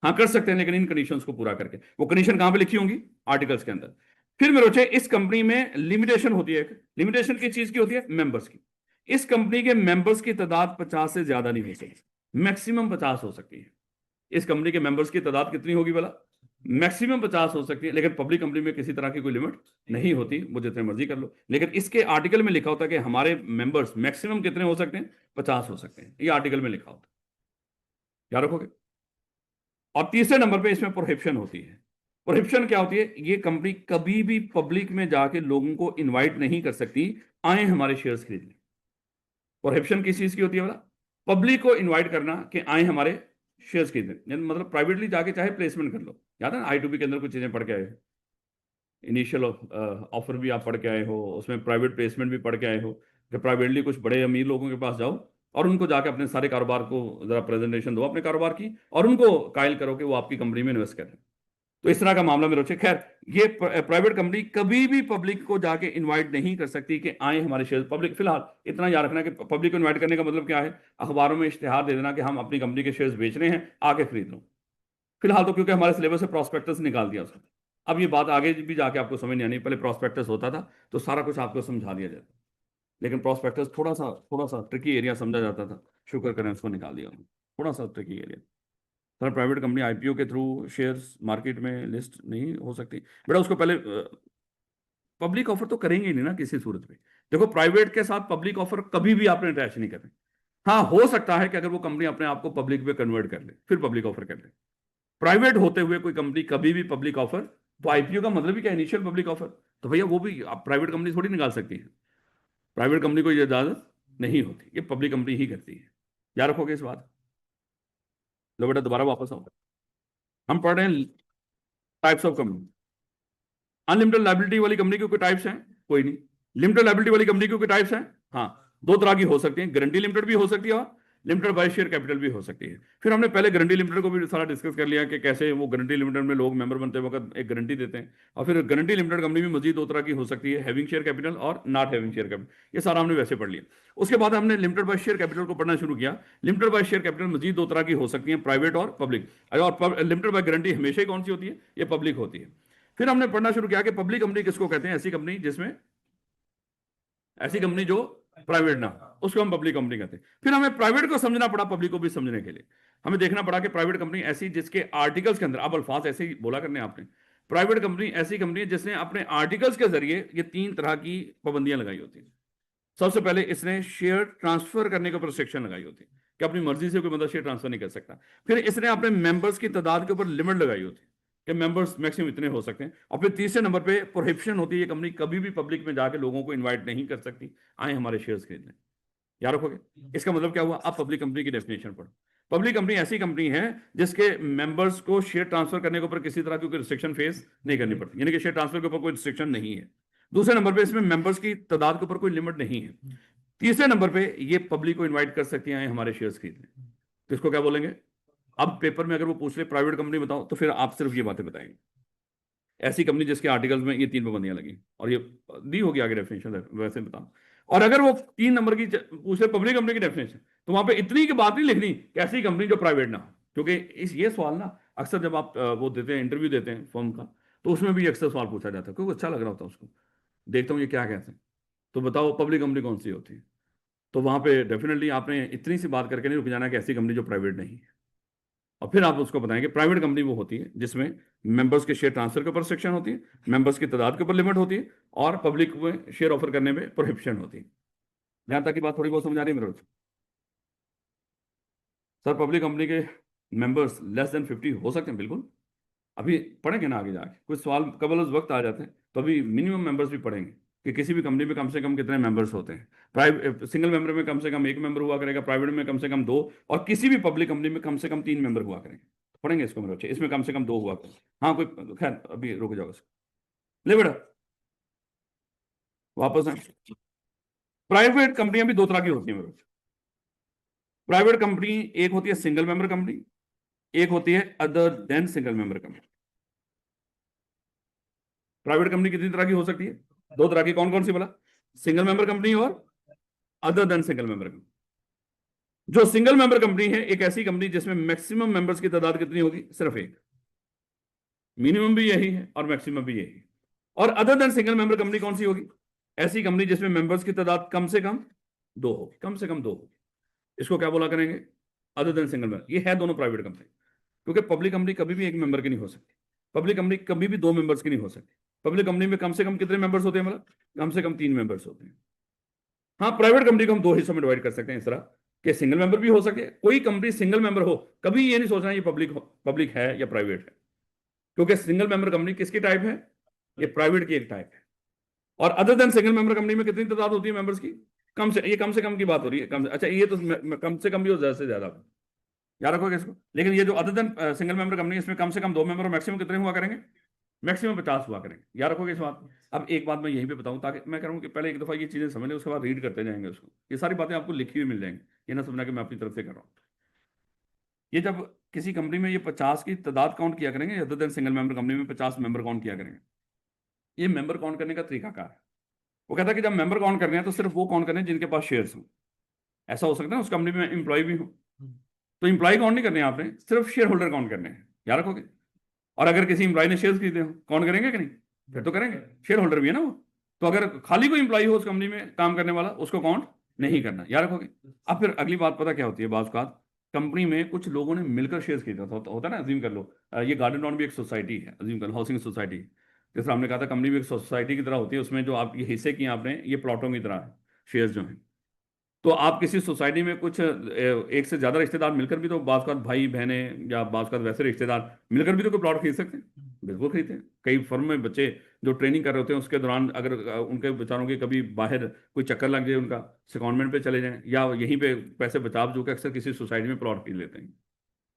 हाँ कर सकते हैं, लेकिन इन कंडीशंस को पूरा करके। वो कंडीशन कहां पे लिखी होंगी? आर्टिकल्स के अंदर। फिर मेरे बच्चे, इस कंपनी में लिमिटेशन होती है। लिमिटेशन किस चीज की होती है? मेंबर्स की। इस कंपनी के मेंबर्स की तादाद 50 से ज्यादा नहीं हो सकती, मैक्सिमम 50 हो सकती है। इस कंपनी के मेंबर्स की तादाद कितनी होगी बोला? मैक्सिमम 50 हो सकती है, लेकिन पब्लिक कंपनी में किसी तरह की कोई लिमिट नहीं होती, वो जितने मर्जी कर लो। लेकिन इसके आर्टिकल में लिखा होता है कि हमारे मेंबर्स मैक्सिमम कितने हो सकते हैं? 50 हो सकते हैं, ये आर्टिकल में लिखा होता है। याद रखोगे। और तीसरे नंबर पे इसमें प्रोहिबिशन होती है। प्रोहिबिशन क्या होती है? ये कंपनी कभी भी पब्लिक में जाके लोगों को इन्वाइट नहीं कर सकती, आए हमारे शेयर्स खरीदने। प्रोहिबिशन किस चीज की होती है बोला? पब्लिक को इनवाइट करना कि आए हमारे शेयर्स खरीदने, मतलब प्राइवेटली जाके चाहे प्लेसमेंट कर लो। याद है ना, I2B के अंदर कुछ चीजें पढ़ के आए, इनिशियल ऑफर भी आप पढ़ के आए हो, उसमें प्राइवेट प्लेसमेंट भी पढ़ के आए हो, कि प्राइवेटली कुछ बड़े अमीर लोगों के पास जाओ और उनको जाके अपने सारे कारोबार को जरा प्रेजेंटेशन दो अपने कारोबार की, और उनको कायल करो कि वो आपकी कंपनी में इन्वेस्ट करें। तो इस तरह का मामला में रोचे। खैर, ये प्राइवेट कंपनी कभी भी पब्लिक को जाके इनवाइट नहीं कर सकती कि आए हमारे शेयर। पब्लिक, फिलहाल इतना याद रखना कि पब्लिक को इनवाइट करने का मतलब क्या है, अखबारों में इश्तिहार दे देना कि हम अपनी कंपनी के शेयर्स बेच रहे हैं, आके खरीद लो। फिलहाल तो क्योंकि हमारे सिलेबस से प्रॉस्पेक्टस निकाल दिया उसने। अब ये बात आगे भी जाके आपको समझ नहीं आनी, पहले प्रॉस्पेक्टस होता था तो सारा कुछ आपको समझा दिया जाता, लेकिन प्रॉस्पेक्टस थोड़ा सा ट्रिकी एरिया समझा जाता था। शुक्र करें उसको निकाल दिया उन्होंने, थोड़ा सा tricky area. Sir, private company IPO के थ्रू शेयर्स मार्केट में लिस्ट नहीं हो सकती बेटा। उसको पहले पब्लिक ऑफर तो करेंगे ही नहीं ना किसी सूरत में। देखो, प्राइवेट के साथ पब्लिक ऑफर कभी भी आपने अटैच नहीं करनी। हाँ, हो सकता है कि अगर वो कंपनी अपने आप को पब्लिक पे कन्वर्ट कर ले फिर पब्लिक ऑफर कर ले। प्राइवेट होते हुए कोई कंपनी कभी भी पब्लिक ऑफर, तो आईपीओ का मतलब ही क्या, इनिशियल पब्लिक ऑफर। तो भैया वो भी आप प्राइवेट कंपनी थोड़ी निकाल सकती है। प्राइवेट कंपनी को ये इजाजत नहीं होती, ये पब्लिक कंपनी ही करती है। याद रखोगे इस बात। लो बेटा, दोबारा वापस आओ। हम पढ़ रहे हैं types of company. Unlimited liability वाली कंपनी के कोई टाइप्स हैं? कोई नहीं। लिमिटेड लाइबिलिटी वाली कंपनी के कोई टाइप्स हैं? हाँ, दो तरह की हो सकती हैं, गारंटी लिमिटेड भी हो सकती है और लिमिटेड बाय शेयर कैपिटल भी हो सकती है। फिर हमने पहले गारंटी लिमिटेड को भी सारा डिस्कस कर लिया कि कैसे वो गारंटी लिमिटेड में लोग मेंबर बनते वक्त एक गारंटी देते हैं। और फिर गारंटी लिमिटेड कंपनी भी मजीद दो तरह की हो सकती है, हैविंग शेयर कैपिटल और नॉट हैविंग शेयर कैपिटल। ये सारा हमने वैसे पढ़ लिया। उसके बाद हमने लिमिटेड बाय शेयर कैपिटल को पढ़ना शुरू किया। लिमिटेड बाय शेयर कैपिटल मजीद दो तरह की हो सकती है, प्राइवेट और पब्लिक। और लिमिटेड बाय गारंटी हमेशा ही कौन सी होती है? ये पब्लिक होती है। फिर हमने पढ़ना शुरू किया कि पब्लिक कंपनी किसको कहते हैं? ऐसी कंपनी जो प्राइवेट ना हो, उसको हम पब्लिक कंपनी कहते हैं। फिर हमें प्राइवेट को समझना पड़ा पब्लिक को भी समझने के लिए। हमें देखना पड़ा कि प्राइवेट कंपनी ऐसी जिसके आर्टिकल्स के अंदर, अब अल्फाज ऐसे ही बोला करने आपने, प्राइवेट कंपनी ऐसी कंपनी है जिसने अपने आर्टिकल्स के जरिए ये तीन तरह की पाबंदियां लगाई होती हैं। सबसे पहले इसने शेयर ट्रांसफर करने के ऊपर रिस्ट्रिक्शन लगाई होती है कि अपनी मर्जी से कोई बंदा शेयर ट्रांसफर नहीं कर सकता। फिर इसने अपने मेंबर्स की तादाद के ऊपर लिमिट लगाई होती है कि मेंबर्स मैक्सिमम इतने हो सकते हैं। और फिर तीसरे नंबर पे प्रोहिबिशन होती है, ये कंपनी कभी भी पब्लिक में जाकर लोगों को इन्वाइट नहीं कर सकती आए हमारे शेयर्स खरीदने। याद रखोगे। इसका मतलब क्या हुआ? आप पब्लिक कंपनी की डेफिनेशन पढ़ो। पब्लिक कंपनी ऐसी कंपनी है जिसके मेंबर्स को शेयर ट्रांसफर करने के ऊपर किसी तरह की कोई रिस्ट्रिक्शन फेस नहीं करनी पड़ती, यानी कि शेयर ट्रांसफर के ऊपर कोई रिस्ट्रिक्शन नहीं है। दूसरे नंबर पे इसमें मेंबर्स की तादाद के ऊपर कोई लिमिट नहीं है। तीसरे नंबर पे ये पब्लिक को इनवाइट कर सकती हैं हमारे शेयर्स खरीदने। तो इसको क्या बोलेंगे? अब पेपर में अगर वो पूछ ले प्राइवेट कंपनी बताओ, तो फिर आप सिर्फ ये बातें बताएंगे, ऐसी कंपनी जिसके आर्टिकल्स में ये तीन पाबंदियां लगी और ये दी होगी आगे डेफिनेशन, वैसे बताओ। और अगर वो 3 नंबर की पूछे पब्लिक कंपनी की डेफिनेशन, तो वहां पे इतनी की बात नहीं लिखनी कि ऐसी कंपनी जो प्राइवेट ना हो। क्योंकि ये सवाल ना अक्सर जब आप वो देते हैं, इंटरव्यू देते हैं फॉर्म का, तो उसमें भी अक्सर सवाल पूछा जाता है क्योंकि अच्छा लग रहा होता है उसको, देखता हूँ ये क्या कहते हैं, तो बताओ पब्लिक कंपनी कौन सी होती है। तो वहां पे डेफिनेटली आपने इतनी सी बात करके नहीं रुक जाना कि ऐसी कंपनी जो प्राइवेट नहीं है। और फिर आप उसको बताएंगे प्राइवेट कंपनी वो होती है जिसमें मेंबर्स के शेयर ट्रांसफर के ऊपर सेक्शन होती है, मेंबर्स की तादाद के ऊपर लिमिट होती है, और पब्लिक में शेयर ऑफर करने में प्रोहिबिशन होती है। यहां तक की बात थोड़ी बहुत समझ आ रही है मेरे को? सर, पब्लिक कंपनी के मेंबर्स लेस देन 50 हो सकते हैं, बिल्कुल। अभी पढ़ेंगे ना आगे जाके, कुछ सवाल कबल उस वक्त आ जाते हैं, तो अभी मिनिमम मेंबर्स भी पढ़ेंगे कि किसी भी कंपनी में कम से कम कितने मेंबर्स होते हैं। प्राइवेट सिंगल मेंबर में कम से कम एक मेंबर हुआ करेगा, प्राइवेट में कम से कम दो, और किसी भी पब्लिक कंपनी में कम से कम 3 मेंबर हुआ करेंगे। तो पढ़ेंगे इसको मेरे बच्चे, इसमें कम से कम 2 हुआ करेंगे। हाँ, कोई खैर अभी रुक जाओ इसको। ले बेटा, वापस आए। प्राइवेट कंपनियां भी दो तरह की होती हैं मेरे बच्चे। प्राइवेट कंपनी एक होती है सिंगल मेंबर कंपनी, एक होती है other than single member company. Private company कितनी तरह की हो सकती है? दो तरह की। कौन कौन सी बोला? सिंगल मेंबर कंपनी और other than single member company. जो सिंगल मेंबर कंपनी है, एक ऐसी कंपनी जिसमें मैक्सिमम मेंबर्स की तादाद कितनी होगी? सिर्फ एक। मिनिमम भी यही है और मैक्सिमम भी यही है। और other than single member company कौन सी होगी? ऐसी कंपनी जिसमें मेंबर्स की तादाद कम से कम 2 होगी, कम से कम 2 होगी। इसको क्या बोला करेंगे? Other than single member. ये है दोनों प्राइवेट कंपनी। क्योंकि पब्लिक कंपनी कभी भी एक मेंबर की नहीं हो सकती, पब्लिक कंपनी कभी भी 2 मेंबर्स की नहीं हो सकती। पब्लिक कंपनी में कम से कम कितने मेंबर्स होते हैं? मतलब कम से कम 3 मेंबर्स होते हैं। हाँ, प्राइवेट कंपनी को हम 2 हिस्सों में डिवाइड कर सकते हैं इस तरह कि सिंगल मेंबर भी हो सके। कोई कंपनी सिंगल मेंबर हो, कभी ये नहीं सोचना ये पब्लिक है या प्राइवेट है, क्योंकि सिंगल मेंबर कंपनी किसकी टाइप है? ये प्राइवेट की एक टाइप है। और other than single member company में कितनी तादाद होती है मेंबर्स की? कम से कम की बात हो रही है, अच्छा ये तो कम से कम भी हो, ज्यादा से ज्यादा। याद रखोगे इसको। लेकिन ये जो other than single member company, इसमें कम से कम 2 मेंबर और मैक्सिमम कितने हुआ करेंगे? मैक्सिमम 50 हुआ करेंगे, याद रखोगे इस बात। अब एक बात मैं यहीं पे बताऊं, ताकि मैं कह रहा हूं कि पहले एक दफा ये चीजें समझ लें, उसके बाद रीड करते जाएंगे उसको, ये सारी बातें आपको लिखी हुई मिल जाएंगी, ये ना समझना कि मैं अपनी तरफ से कर रहा हूँ। ये जब किसी कंपनी में ये 50 की तादाद काउंट किया करेंगे, other than single member company में 50 मेंबर काउंट किया करेंगे, ये मेंबर काउंट करने का तरीका क्या है। वो कहता है कि जब मेंबर काउंट करने हैं तो सिर्फ वो काउंट करने हैं जिनके पास शेयर्स हो। ऐसा हो सकता है उस कंपनी में एम्प्लॉय भी हो, तो एम्प्लॉय काउंट नहीं करने हैं आपने, सिर्फ शेयर होल्डर काउंट करने हैं, याद रखोगे। और अगर किसी एम्प्लॉय ने शेयर खरीदे हो, काउंट करेंगे कि नहीं, फिर तो करेंगे, शेयर होल्डर भी है ना वो। तो अगर खाली कोई एम्प्लॉय हो उस कंपनी में काम करने वाला, उसको काउंट नहीं करना, याद रखोगे। अब फिर अगली बात पता क्या होती है, बात कंपनी में कुछ लोगों ने मिलकर शेयर खरीदा था, होता है ना, अज्यूम कर लो ये गार्डन टाउन भी एक सोसाइटी है, अज्यूम कर लो हाउसिंग सोसाइटी, जैसे हमने कहा था कंपनी भी एक सोसाइटी की तरह होती है, उसमें जो आप ये हिस्से किए आपने, ये प्लॉटों की तरह है शेयर जो है। तो आप किसी सोसाइटी में कुछ एक से ज्यादा रिश्तेदार मिलकर भी तो बात भाई बहने या बात वैसे रिश्तेदार मिलकर भी तो कोई प्लॉट खरीद सकते हैं, बिल्कुल खरीदते हैं। कई फर्म में बच्चे जो ट्रेनिंग कर रहे होते हैं उसके दौरान अगर उनके बेचारों के कभी बाहर कोई चक्कर लग जाए, उनका सेकॉन्डमेंट पे चले जाएं या यहीं पे पैसे बचा जो कि अक्सर किसी सोसाइटी में प्लॉट खरीद लेते हैं।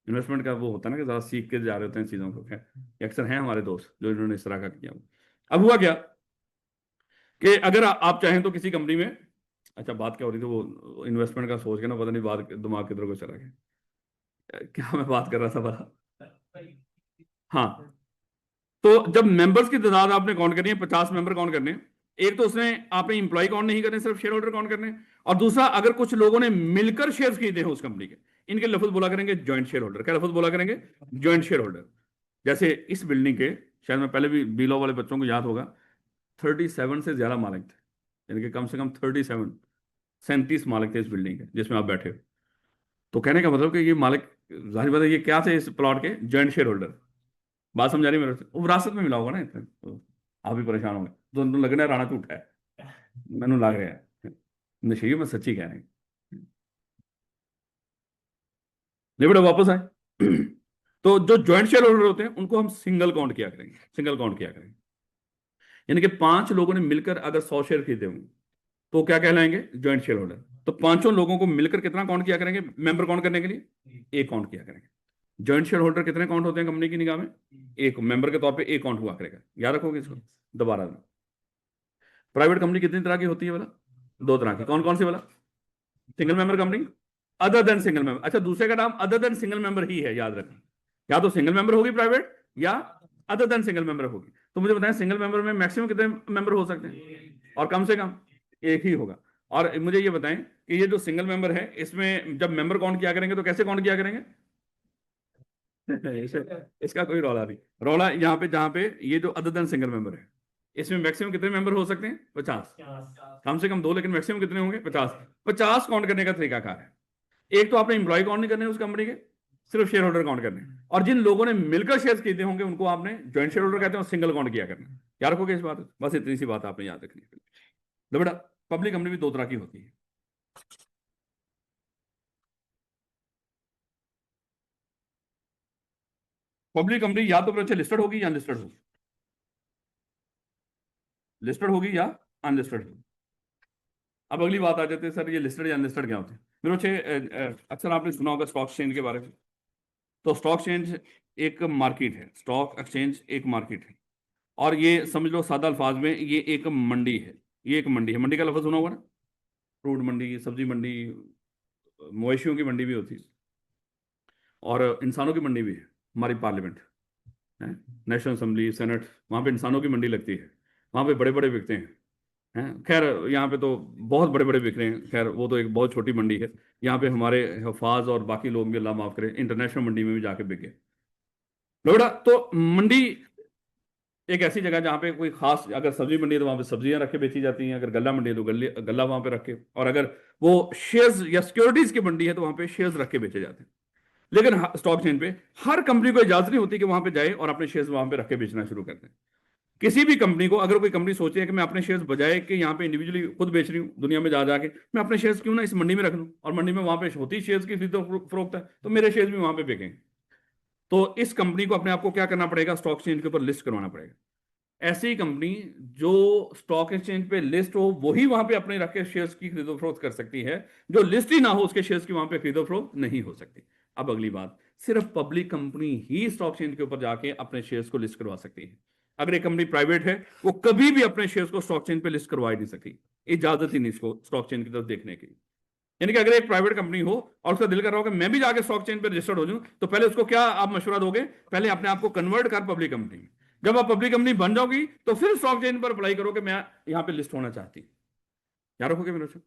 इन्वेस्टमेंट का वो होता है ना कि ज़रा सीख के जा रहे होते हैं चीज़ों को, खैर ये अक्सर हैं हमारे दोस्त जो इन्होंने इस तरह का किया। अब हुआ क्या कि अगर आप चाहें तो किसी कंपनी में, अच्छा बात क्या हो रही थी, वो इन्वेस्टमेंट का सोच के ना पता नहीं बात दिमाग किधर को चला गया, क्या मैं बात कर रहा था बड़ा। हाँ, तो जब मेंबर्स की तादाद आपने काउंट करनी है, 50 मेंबर काउंट करने हैं, एक तो उसमें आपने इंप्लॉय काउंट नहीं करने, सिर्फ शेयर होल्डर काउंट करने, और दूसरा अगर कुछ लोगों ने मिलकर शेयर खरीदे हैं उस कंपनी के, इनके लफ्ज बोला करेंगे जॉइंट शेयर होल्डर। क्या लफ्ज बोला करेंगे, जॉइंट शेयर होल्डर। जैसे इस बिल्डिंग के, शायद मैं पहले भी बीलो वाले बच्चों को याद होगा, 37 से ज्यादा मालिक थे, यानी कि कम से कम 37 मालिक थे इस बिल्डिंग के जिसमें आप बैठे हो। तो कहने का मतलब कि ये मालिक, जाहिर बात है ये क्या थे इस प्लॉट के, जॉइंट शेयर होल्डर। बात समझा रही मेरे से, वो विरासत में मिला होगा ना इतना, तो आप भी परेशान होंगे तो लगना है राणा झूठा है, मैनू लग रहा है नशे मैं सच्ची कह रहे हैं। नहीं बेटा वापस आए। तो जो ज्वाइंट शेयर होल्डर होते हैं उनको हम सिंगल काउंट किया करेंगे, सिंगल काउंट किया करेंगे। यानी कि 5 लोगों ने मिलकर अगर 100 शेयर खरीदे होंगे तो क्या कहलाएंगे, ज्वाइंट शेयर होल्डर। तो पांचों लोगों को मिलकर कितना काउंट किया करेंगे, मेंबर काउंट करने के लिए एक काउंट किया करेंगे। ज्वाइंट शेयर होल्डर कितने काउंट होते हैं कंपनी की निगाह में, एक मेंबर के तौर पे एक काउंट हुआ करेगा, याद रखोगे इसको। दोबारा, प्राइवेट कंपनी कितनी तरह की होती है बोला, 2 तरह की, कौन कौन सी बोला, single member company, other than single member. अच्छा, दूसरे का नाम अदर देन सिंगल मेंबर ही है, याद रखना, या तो सिंगल मेंबर होगी प्राइवेट या अदर देन सिंगल मेंबर होगी। तो मुझे बताएं सिंगल मेंबर में मैक्सिमम कितने मेंबर हो सकते हैं, और कम से कम एक ही होगा। और मुझे ये बताएं कि ये जो सिंगल मेंबर है इसमें जब मेंबर काउंट किया करेंगे तो कैसे काउंट किया करेंगे। इसका कोई रौला नहीं, रौला यहाँ पे जहां पे ये जो अदर देन सिंगल मेंबर है, इसमें मैक्सिमम कितने मेंबर हो सकते हैं, 50, कम से कम 2, लेकिन मैक्सिमम कितने होंगे, 50। 50 काउंट करने का तरीका क्या है, एक तो आपने इंप्लॉय काउंट नहीं करने उस कंपनी के, सिर्फ शेयर होल्डर काउंट करने, और जिन लोगों ने मिलकर शेयर खरीदे होंगे उनको आपने ज्वाइंट शेयर होल्डर कहते हैं, सिंगल काउंट किया करना। याद रखोगे इस बात, बस इतनी सी बात आपने याद रखनी है। तो बेटा पब्लिक कंपनी भी 2 तरह की होती है। पब्लिक कंपनी या तो फिर अच्छे लिस्टेड होगी या अनलिस्टेड होगी, लिस्टेड होगी या अनलिस्टेड होगी। अब अगली बात आ जाती है, सर ये लिस्टेड या अनलिस्टेड क्या होते हैं मेरे बच्चे। अक्सर आपने सुना होगा स्टॉक एक्सचेंज के बारे में। तो स्टॉक एक्सचेंज एक मार्केट है, स्टॉक एक्सचेंज एक मार्केट है, और ये समझ लो सादा अल्फाज में ये एक मंडी है। ये एक मंडी है, मंडी का लफ्ज सुना होगा ना, फ्रूट मंडी, सब्जी मंडी, मवेशियों की मंडी भी होती है, और इंसानों की मंडी भी है। हमारी पार्लियामेंट है, नेशनल असेंबली, सेनेट, वहाँ पे इंसानों की मंडी लगती है, वहाँ पे बड़े बड़े बिकते हैं। खैर यहाँ पे तो बहुत बड़े बड़े बिक रहे हैं, खैर वो तो एक बहुत छोटी मंडी है। यहाँ पे हमारे हफाज और बाकी लोग भी अल्लाह माफ करे इंटरनेशनल मंडी में भी जाके बिके। लोड़ा तो मंडी एक ऐसी जगह जहाँ पे कोई खास, अगर सब्जी मंडी है तो वहाँ पे सब्जियां रख के बेची जाती हैं, अगर गल्ला मंडी है तो गल्ला वहाँ पे रख के, और अगर वो शेयर्स या सिक्योरिटीज की मंडी है तो वहाँ पे शेयर्स रख के बेचे जाते हैं। लेकिन स्टॉक चेन पे हर कंपनी को इजाजत नहीं होती कि वहां पे जाए और अपने शेयर्स वहां पे रख के बेचना शुरू कर दें। किसी भी कंपनी को, अगर कोई कंपनी सोचे कि मैं अपने शेयर्स बजाय कि यहाँ पे इंडिविजुअली खुद बेच रही हूँ दुनिया में जा जाके, मैं अपने शेयर्स क्यों ना इस मंडी में रख लूँ, और मंडी में वहां पे होती शेयर्स की खरीदो फरोख्त है, तो मेरे शेयर्स भी वहां पे बिकेंगे। तो इस कंपनी को अपने आप को क्या करना पड़ेगा, स्टॉक एक्सचेंज के ऊपर लिस्ट करवाना पड़ेगा। ऐसी कंपनी जो स्टॉक एक्सचेंज पे लिस्ट हो वही वहां पे अपने रखे शेयर्स की खरीदो फरोख्त कर सकती है, जो लिस्ट ही ना हो उसके शेयर्स की वहां पे खरीदो फरोख्त नहीं हो सकती। अब अगली बात, सिर्फ पब्लिक कंपनी ही स्टॉक एक्सचेंज के ऊपर जाके अपने शेयर्स को लिस्ट करवा सकती है। अगर एक कंपनी प्राइवेट है, वो कभी भी अपने शेयर्स को स्टॉक चेन पे लिस्ट करवा ही नहीं सकती, इजाजत ही नहीं इसको स्टॉक चेन की तरफ देखने की। यानी कि अगर एक प्राइवेट कंपनी हो और उसका दिल कर रहा हो कि मैं भी जाके स्टॉक चेन पे रजिस्टर्ड हो जाऊं, तो पहले उसको क्या आप मशवरा दोगे? पहले अपने आप को कन्वर्ट कर पब्लिक कंपनी में। जब आप पब्लिक कंपनी बन जाओगी तो फिर स्टॉक चेन पर अप्लाई करो कि मैं यहां पे लिस्ट होना चाहती। याद रखोगे मेरे से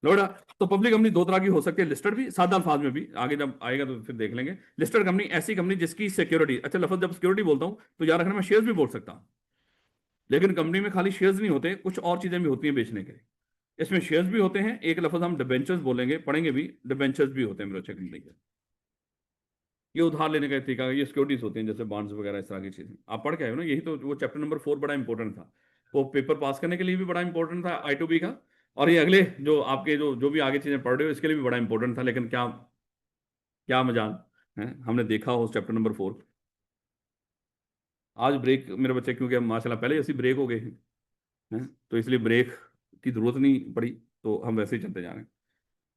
लोड़ा। तो पब्लिक कंपनी दो तरह की हो सकती है, लिस्टेड भी, सादा अल्फाज में भी, आगे जब आएगा तो फिर देख लेंगे। लिस्टेड कंपनी ऐसी कंपनी जिसकी सिक्योरिटी, अच्छा लफ्ज जब सिक्योरिटी बोलता हूं तो याद रखना मैं शेयर्स भी बोल सकता हूं, लेकिन कंपनी में खाली शेयर्स नहीं होते, कुछ और चीजें भी होती हैं बेचने के लिए। इसमें शेयर्स भी होते हैं, एक लफ्ज हम डिबेंचर्स बोलेंगे, पढ़ेंगे भी, डिबेंचर्स भी होते हैं मेरे अच्छे कंपनी के। ये उधार लेने का तरीका, ये सिक्योरिटीज होती हैं जैसे बॉन्ड्स वगैरह, इस तरह की चीजें आप पढ़ के आए हो ना। यही तो वो चैप्टर नंबर 4 बड़ा इंपॉर्टेंट था, वो पेपर पास करने के लिए भी बड़ा इंपॉर्टेंट था I2B का। और ये अगले जो आपके जो जो भी आगे चीजें पढ़ रहे हो इसके लिए भी बड़ा इंपॉर्टेंट था, लेकिन क्या क्या मजाल है, हमने देखा हो चैप्टर नंबर 4। आज ब्रेक मेरे बच्चे, क्योंकि हम माशाल्लाह पहले ऐसी ब्रेक हो गए हैं, तो इसलिए ब्रेक की जरूरत नहीं पड़ी, तो हम वैसे ही चलते जा रहे हैं।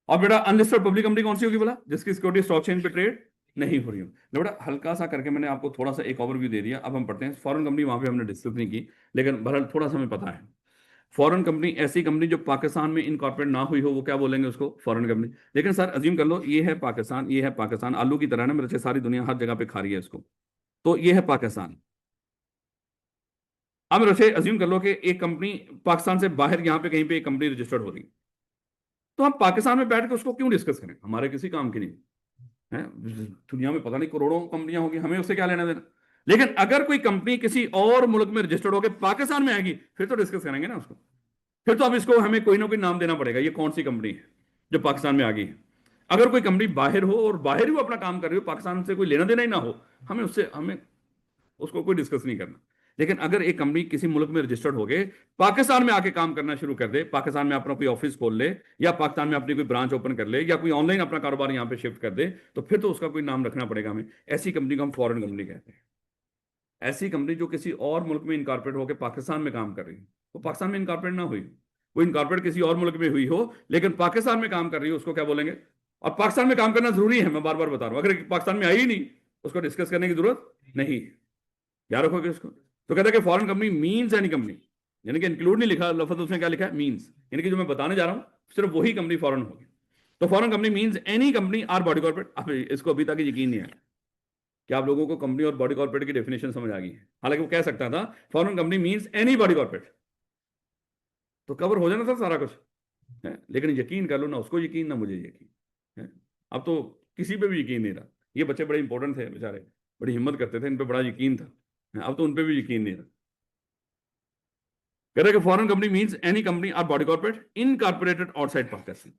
और बेटा अनलिस्टेड पब्लिक कंपनी कौन सी होगी बोला? जिसकी सिक्योरिटी स्टॉक चेन पे ट्रेड नहीं हो रही हो। बेटा हल्का सा करके मैंने आपको थोड़ा सा एक ओवरव्यू दे दिया, अब हम पढ़ते हैं। फॉरेन कंपनी वहां पे हमने डिस्कस नहीं की, लेकिन बहरहाल थोड़ा सा हमें पता है। फॉरेन कंपनी ऐसी कंपनी जो पाकिस्तान में इनकॉर्पोरेट ना हुई हो, वो क्या बोलेंगे उसको? Foreign company. लेकिन सर अज्यूम कर लो ये है पाकिस्तान, ये है पाकिस्तान, आलू की तरह ना मेरे से सारी दुनिया हर जगह पे खा रही है इसको, तो ये है पाकिस्तान। अब मेरे से अज्यूम कर लो कि एक कंपनी पाकिस्तान से बाहर यहाँ पे कहीं पे एक कंपनी रजिस्टर्ड हो रही, तो हम पाकिस्तान में बैठ के उसको क्यों डिस्कस करें? हमारे किसी काम की नहीं है। दुनिया में पता नहीं करोड़ों कंपनियां होगी, हमें उससे क्या लेना देना। लेकिन अगर कोई कंपनी किसी और मुल्क में रजिस्टर्ड होकर पाकिस्तान में आएगी, फिर तो डिस्कस करेंगे ना उसको। फिर तो अब इसको हमें कोई ना कोई नाम देना पड़ेगा, ये कौन सी कंपनी है जो पाकिस्तान में आ गई है। अगर कोई कंपनी बाहर हो और बाहर ही वो अपना काम कर रही हो, पाकिस्तान से कोई लेना देना ही ना हो, हमें उसको कोई डिस्कस नहीं करना। लेकिन अगर एक कंपनी किसी मुल्क में रजिस्टर्ड हो गए, पाकिस्तान में आके काम करना शुरू कर दे, पाकिस्तान में अपना कोई ऑफिस खोल ले, या पाकिस्तान में अपनी कोई ब्रांच ओपन कर ले, या कोई ऑनलाइन अपना कारोबार यहां पे शिफ्ट कर दे, तो फिर तो उसका कोई नाम रखना पड़ेगा हमें। ऐसी कंपनी को हम फॉरेन कंपनी कहते हैं। ऐसी कंपनी जो किसी और मुल्क में इनकॉर्पोरेट होकर पाकिस्तान में काम कर रही है, वो पाकिस्तान में इनकॉर्पोरेट ना हुई, वो इनकॉर्पोरेट किसी और मुल्क में हुई हो लेकिन पाकिस्तान में काम कर रही हो, उसको क्या बोलेंगे? और पाकिस्तान में काम करना जरूरी है, मैं बार बार बता रहा हूं, अगर पाकिस्तान में आई ही नहीं, उसको डिस्कस करने की जरूरत नहीं है। याद रखोगे इसको। तो कहता है कि foreign company means any company, यानी कि इंक्लूड नहीं लिखा लफ्ज, उसने क्या लिखा है? मीन्स। यानी कि जो मैं बताने जा रहा हूं सिर्फ वही कंपनी फॉरेन होगी। तो foreign company means any company our body corporate. अब इसको अभी तक यकीन नहीं है कि आप लोगों को कंपनी और बॉडी कॉर्पोरेट की डेफिनेशन समझ आ गई है। हालांकि वो कह सकता था foreign company means any body corporate, तो कवर हो जाना था सारा कुछ है। लेकिन यकीन कर लो, ना उसको यकीन ना मुझे यकीन है। अब तो किसी पे भी यकीन नहीं रहा। ये बच्चे बड़े इंपॉर्टेंट थे बेचारे, बड़ी हिम्मत करते थे, इन पे बड़ा यकीन था, अब तो उन पे भी यकीन नहीं रहा। कह रहे कि foreign company means any company our body corporate incorporated outside Pakistan.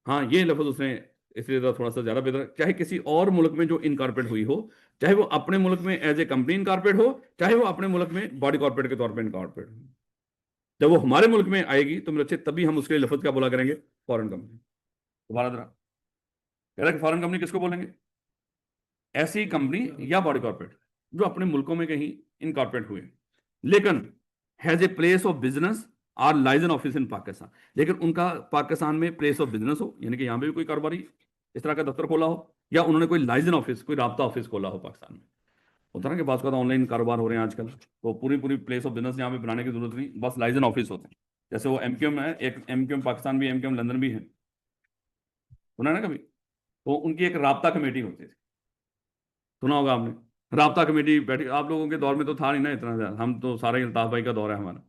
हाँ ये लफ्ज उसने इसलिए थोड़ा सा ज्यादा बेहतर, चाहे किसी और मुल्क में जो इनकॉर्पोरेट हुई हो, चाहे वो अपने मुल्क में एज ए कंपनी इनकॉर्पोरेट हो, चाहे वो अपने मुल्क में बॉडी कॉर्पोरेट के तौर पर इनकॉर्पोरेट हो, जब वो हमारे मुल्क में आएगी तो मेरे अच्छे तभी हम उसके लफ्ज क्या बोला करेंगे? Foreign company. दोबारा जरा, कह रहा है कि फॉरेन कंपनी किसको बोलेंगे? ऐसी कंपनी या बॉडी कॉर्पोरेट जो अपने मुल्कों में कहीं इनकॉर्पोरेट हुए, लेकिन has a place of business और लाइजन ऑफिस इन पाकिस्तान। लेकिन उनका पाकिस्तान में प्लेस ऑफ बिजनेस हो, यानी कि यहां पे भी कोई कारोबारी इस तरह का दफ्तर खोला हो, या उन्होंने कोई लाइजन ऑफिस, कोई राब्ता ऑफिस खोला हो पाकिस्तान में। होता ना कि बात का ऑनलाइन कारोबार हो रहे हैं आजकल, तो पूरी पूरी प्लेस ऑफ बिजनेस यहाँ पे बनाने की जरूरत नहीं, बस लाइजन ऑफिस होते हैं। जैसे वो एमक्यूएम है, एक एमक्यूएम पाकिस्तान भी, एमक्यूएम लंदन भी है, सुना है ना कभी? तो उनकी एक राब्ता कमेटी होती थी, सुना होगा आपने। राब्ता कमेटी बैठी, आप लोगों के दौर में तो था नहीं ना इतना ज्यादा, हम तो सारा ही अल्ताफ भाई का दौर है हमारा।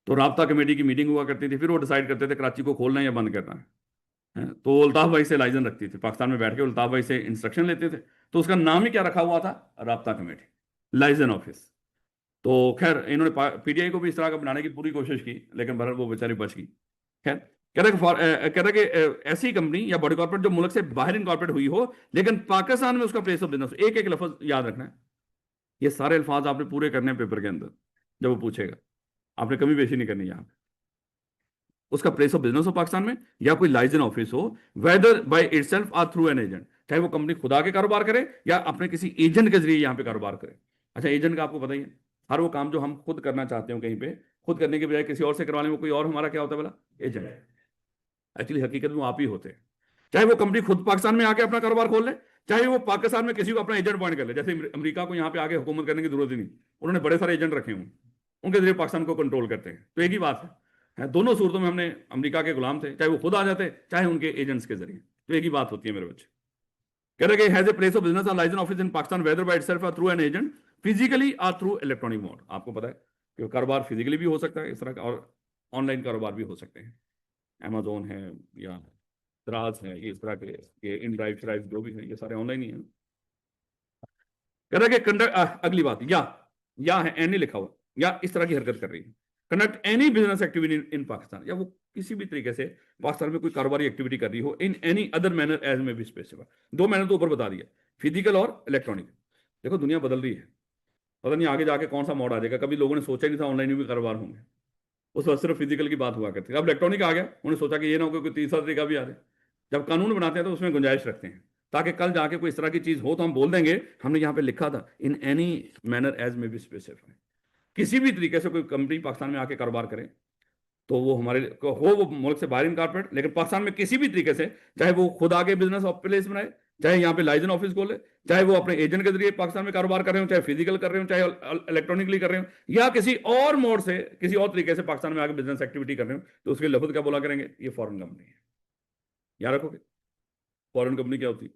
तो राब्ता कमेटी की मीटिंग हुआ करती थी, फिर वो डिसाइड करते थे कराची को खोलना है या बंद करना है। तो अल्ताफ भाई से लाइजन रखती थी, पाकिस्तान में बैठ के अल्ताफ भाई से इंस्ट्रक्शन लेते थे। तो उसका नाम ही क्या रखा हुआ था? राब्ता कमेटी, लाइजन ऑफिस। तो खैर इन्होंने पीटीआई को भी इस तरह का बनाने की पूरी कोशिश की, लेकिन बहरहाल वो बेचारी बच गई। खैर कह रहा कि ऐसी कंपनी या बॉडी कॉर्पोरेट जो मुल्क से बाहर इनकॉर्पोरेट हुई हो, लेकिन पाकिस्तान में उसका प्लेस ऑफ बिजनेस, एक एक लफ्ज याद रखना है। ये सारे अल्फाज आपने पूरे करने हैं पेपर के अंदर, जब वो पूछेगा आपने कमी पेशी नहीं करनी यहाँ पे। उसका प्लेस ऑफ बिजनेस हो पाकिस्तान में, या कोई लाइसेंस ऑफिस हो, वेदर बाय इटसेल्फ और थ्रू एन एजेंट, चाहे वो कंपनी खुदा के कारोबार करे या अपने किसी एजेंट के जरिए यहाँ पे कारोबार करे। अच्छा एजेंट का आपको पता ही है, हर वो काम जो हम खुद करना चाहते हो कहीं पे, खुद करने के बजाय किसी और से करवा लें, वो कोई और हमारा क्या होता है बोला? एजेंट। एक्चुअली हकीकत में वो आप ही होते हैं। चाहे वो कंपनी खुद पाकिस्तान में आके अपना कारोबार खोल ले, चाहे वो पाकिस्तान में किसी को अपना एजेंट अपॉइंट कर ले, जैसे अमेरिका को यहाँ पे आगे हुकूमत करने की जरूरत ही नहीं, उन्होंने बड़े सारे एजेंट रखे हुए, उनके जरिए पाकिस्तान को कंट्रोल करते हैं। तो एक ही बात है, दोनों सूरतों में हमने अमेरिका के गुलाम थे, चाहे वो खुद आ जाते चाहे उनके एजेंट्स के जरिए, तो एक ही बात होती है मेरे बच्चे। कह रहे कि has a place of business और license office in Pakistan whether by itself और थ्रू एन एजेंट फिजिकली और थ्रू इलेक्ट्रॉनिक मोड। आपको पता है कि कारोबार फिजिकली भी हो सकता है इस तरह का, और ऑनलाइन कारोबार भी हो सकते हैं। अमेजोन है या दराज है, ये इस तरह के ये इन ड्राइव श्राइव जो भी है ये सारे ऑनलाइन ही है। कह रहा है कि कंडक्ट, अगली बात या है एन नहीं लिखा हुआ, या इस तरह की हरकत कर रही है, conduct any business activity in Pakistan, या वो किसी भी तरीके से पाकिस्तान में कोई कारोबारी एक्टिविटी कर रही हो in any other manner as में भी स्पेसिफाई। दो मैनर तो ऊपर बता दिया, फिजिकल और इलेक्ट्रॉनिक। देखो दुनिया बदल रही है, पता नहीं आगे जाके कौन सा मोड आ जाएगा। कभी लोगों ने सोचा ही नहीं था ऑनलाइन में भी कारोबार होंगे, उस वक्त सिर्फ फिजिकल की बात हुआ करती है। अब इलेक्ट्रॉनिक आ गया, उन्होंने सोचा कि ये ना हो कि कोई तीसरा तरीका भी आ जाए। जब कानून बनाते हैं तो उसमें गुंजाइश रखते हैं, ताकि कल जाके कोई इस तरह की चीज हो तो हम बोल देंगे हमने यहाँ पे लिखा था इन एनी मैनर एज में भी स्पेसिफाई। किसी भी तरीके से कोई कंपनी पाकिस्तान में आके कारोबार करे तो वो हमारे हो वो मुल्क से बाहर इनकॉर्पोरेट, लेकिन पाकिस्तान में किसी भी तरीके से, चाहे वो खुद आगे बिजनेस प्लेस बनाए, चाहे यहाँ पे लाइसेंस ऑफिस खोले, चाहे वो अपने एजेंट के जरिए पाकिस्तान में कारोबार कर रहे हो, चाहे फिजिकल कर रहे हो, चाहे इलेक्ट्रॉनिकली कर रहे हो, या किसी और मोड से किसी और तरीके से पाकिस्तान में आगे बिजनेस एक्टिविटी कर रहे हो, तो उसके लफ्ज क्या बोला करेंगे, ये फॉरेन कंपनी है। याद रखोगे फॉरेन कंपनी क्या होती है?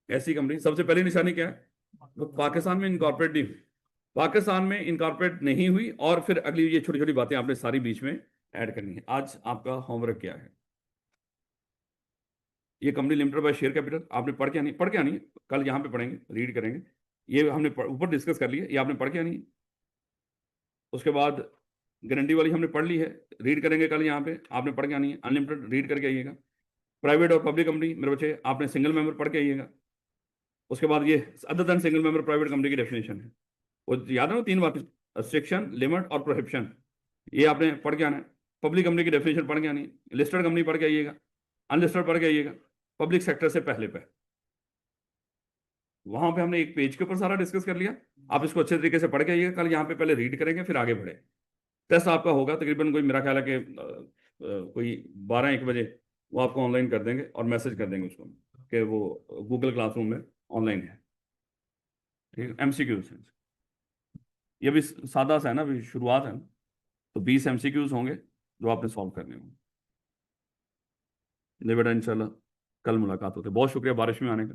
ऐसी कंपनी सबसे पहली निशानी क्या है, वो पाकिस्तान में इनकॉर्पोरेट नहीं हुई, पाकिस्तान में इनकॉर्पोरेट नहीं हुई, और फिर अगली ये छोटी छोटी बातें आपने सारी बीच में ऐड करनी है। आज आपका होमवर्क क्या है, ये company limited by share capital आपने पढ़ के आनी, पढ़ के आनी, कल यहाँ पे पढ़ेंगे, रीड करेंगे। ये हमने ऊपर डिस्कस कर लिया, ये आपने पढ़ के आनी। उसके बाद गारंटी वाली हमने पढ़ ली है, रीड करेंगे कल यहाँ पे, आपने पढ़ के आनी है। अनलिमिटेड रीड करके आइएगा। प्राइवेट और पब्लिक कंपनी मेरे बच्चे आपने सिंगल मेंबर पढ़ के आइएगा। उसके बाद ये other than single member private company की डेफिनेशन है, वो याद है ना, 3 बातें, रिस्ट्रिक्शन, लिमिट और प्रोहिबिशन, ये आपने पढ़ के आना है। पब्लिक कंपनी की डेफिनेशन पढ़ के आनी है। लिस्टेड कंपनी पढ़ के आइएगा, अनलिस्टेड पढ़ के आइएगा, पब्लिक सेक्टर से पहले पे। वहां पे हमने एक पेज के ऊपर सारा डिस्कस कर लिया, आप इसको अच्छे तरीके से पढ़ के आइएगा। कल यहाँ पे पहले रीड करेंगे फिर आगे बढ़े। टेस्ट आपका होगा तकरीबन कोई, मेरा ख्याल है कि कोई 12-1 बजे वो आपको ऑनलाइन कर देंगे और मैसेज कर देंगे उसको कि वो गूगल क्लासरूम में ऑनलाइन है। ठीक है, एमसीक्यूज है, ये भी सादा सा है ना, अभी शुरुआत है ना, तो 20 एमसीक्यूज होंगे जो आपने सॉल्व करने होंगे। नहीं बेटा इंशाल्लाह कल मुलाकात होती है। बहुत शुक्रिया बारिश में आने का।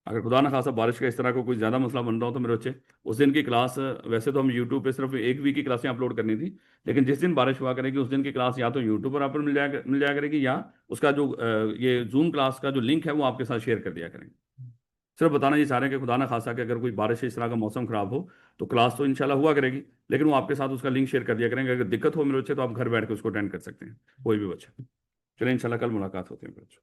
अगर खुदा ना खासा बारिश का इस तरह का कोई ज़्यादा मसला बन रहा हो तो मेरे बच्चे उस दिन की क्लास, वैसे तो हम यूट्यूब पे सिर्फ एक वीक की क्लासें अपलोड करनी थी, लेकिन जिस दिन बारिश हुआ करेगी उस दिन की क्लास या तो यूट्यूब पर आपको मिल जाया करेगी, या उसका जो ये जूम क्लास का जो लिंक है वो आपके साथ शेयर कर दिया करेंगे। सिर्फ बताना ये चाह रहे हैं कि खुदा ना खासा कि अगर कोई बारिश इस तरह का मौसम खराब हो तो क्लास तो इंशाल्लाह हुआ करेगी, लेकिन वो आपके साथ उसका लिंक शेयर कर दिया करेंगे। अगर दिक्कत हो मेरे बच्चे तो आप घर बैठ के उसको अटेंड कर सकते हैं, कोई भी बच्चा। चलिए इंशाल्लाह कल मुलाकात होती है मेरे बच्चों।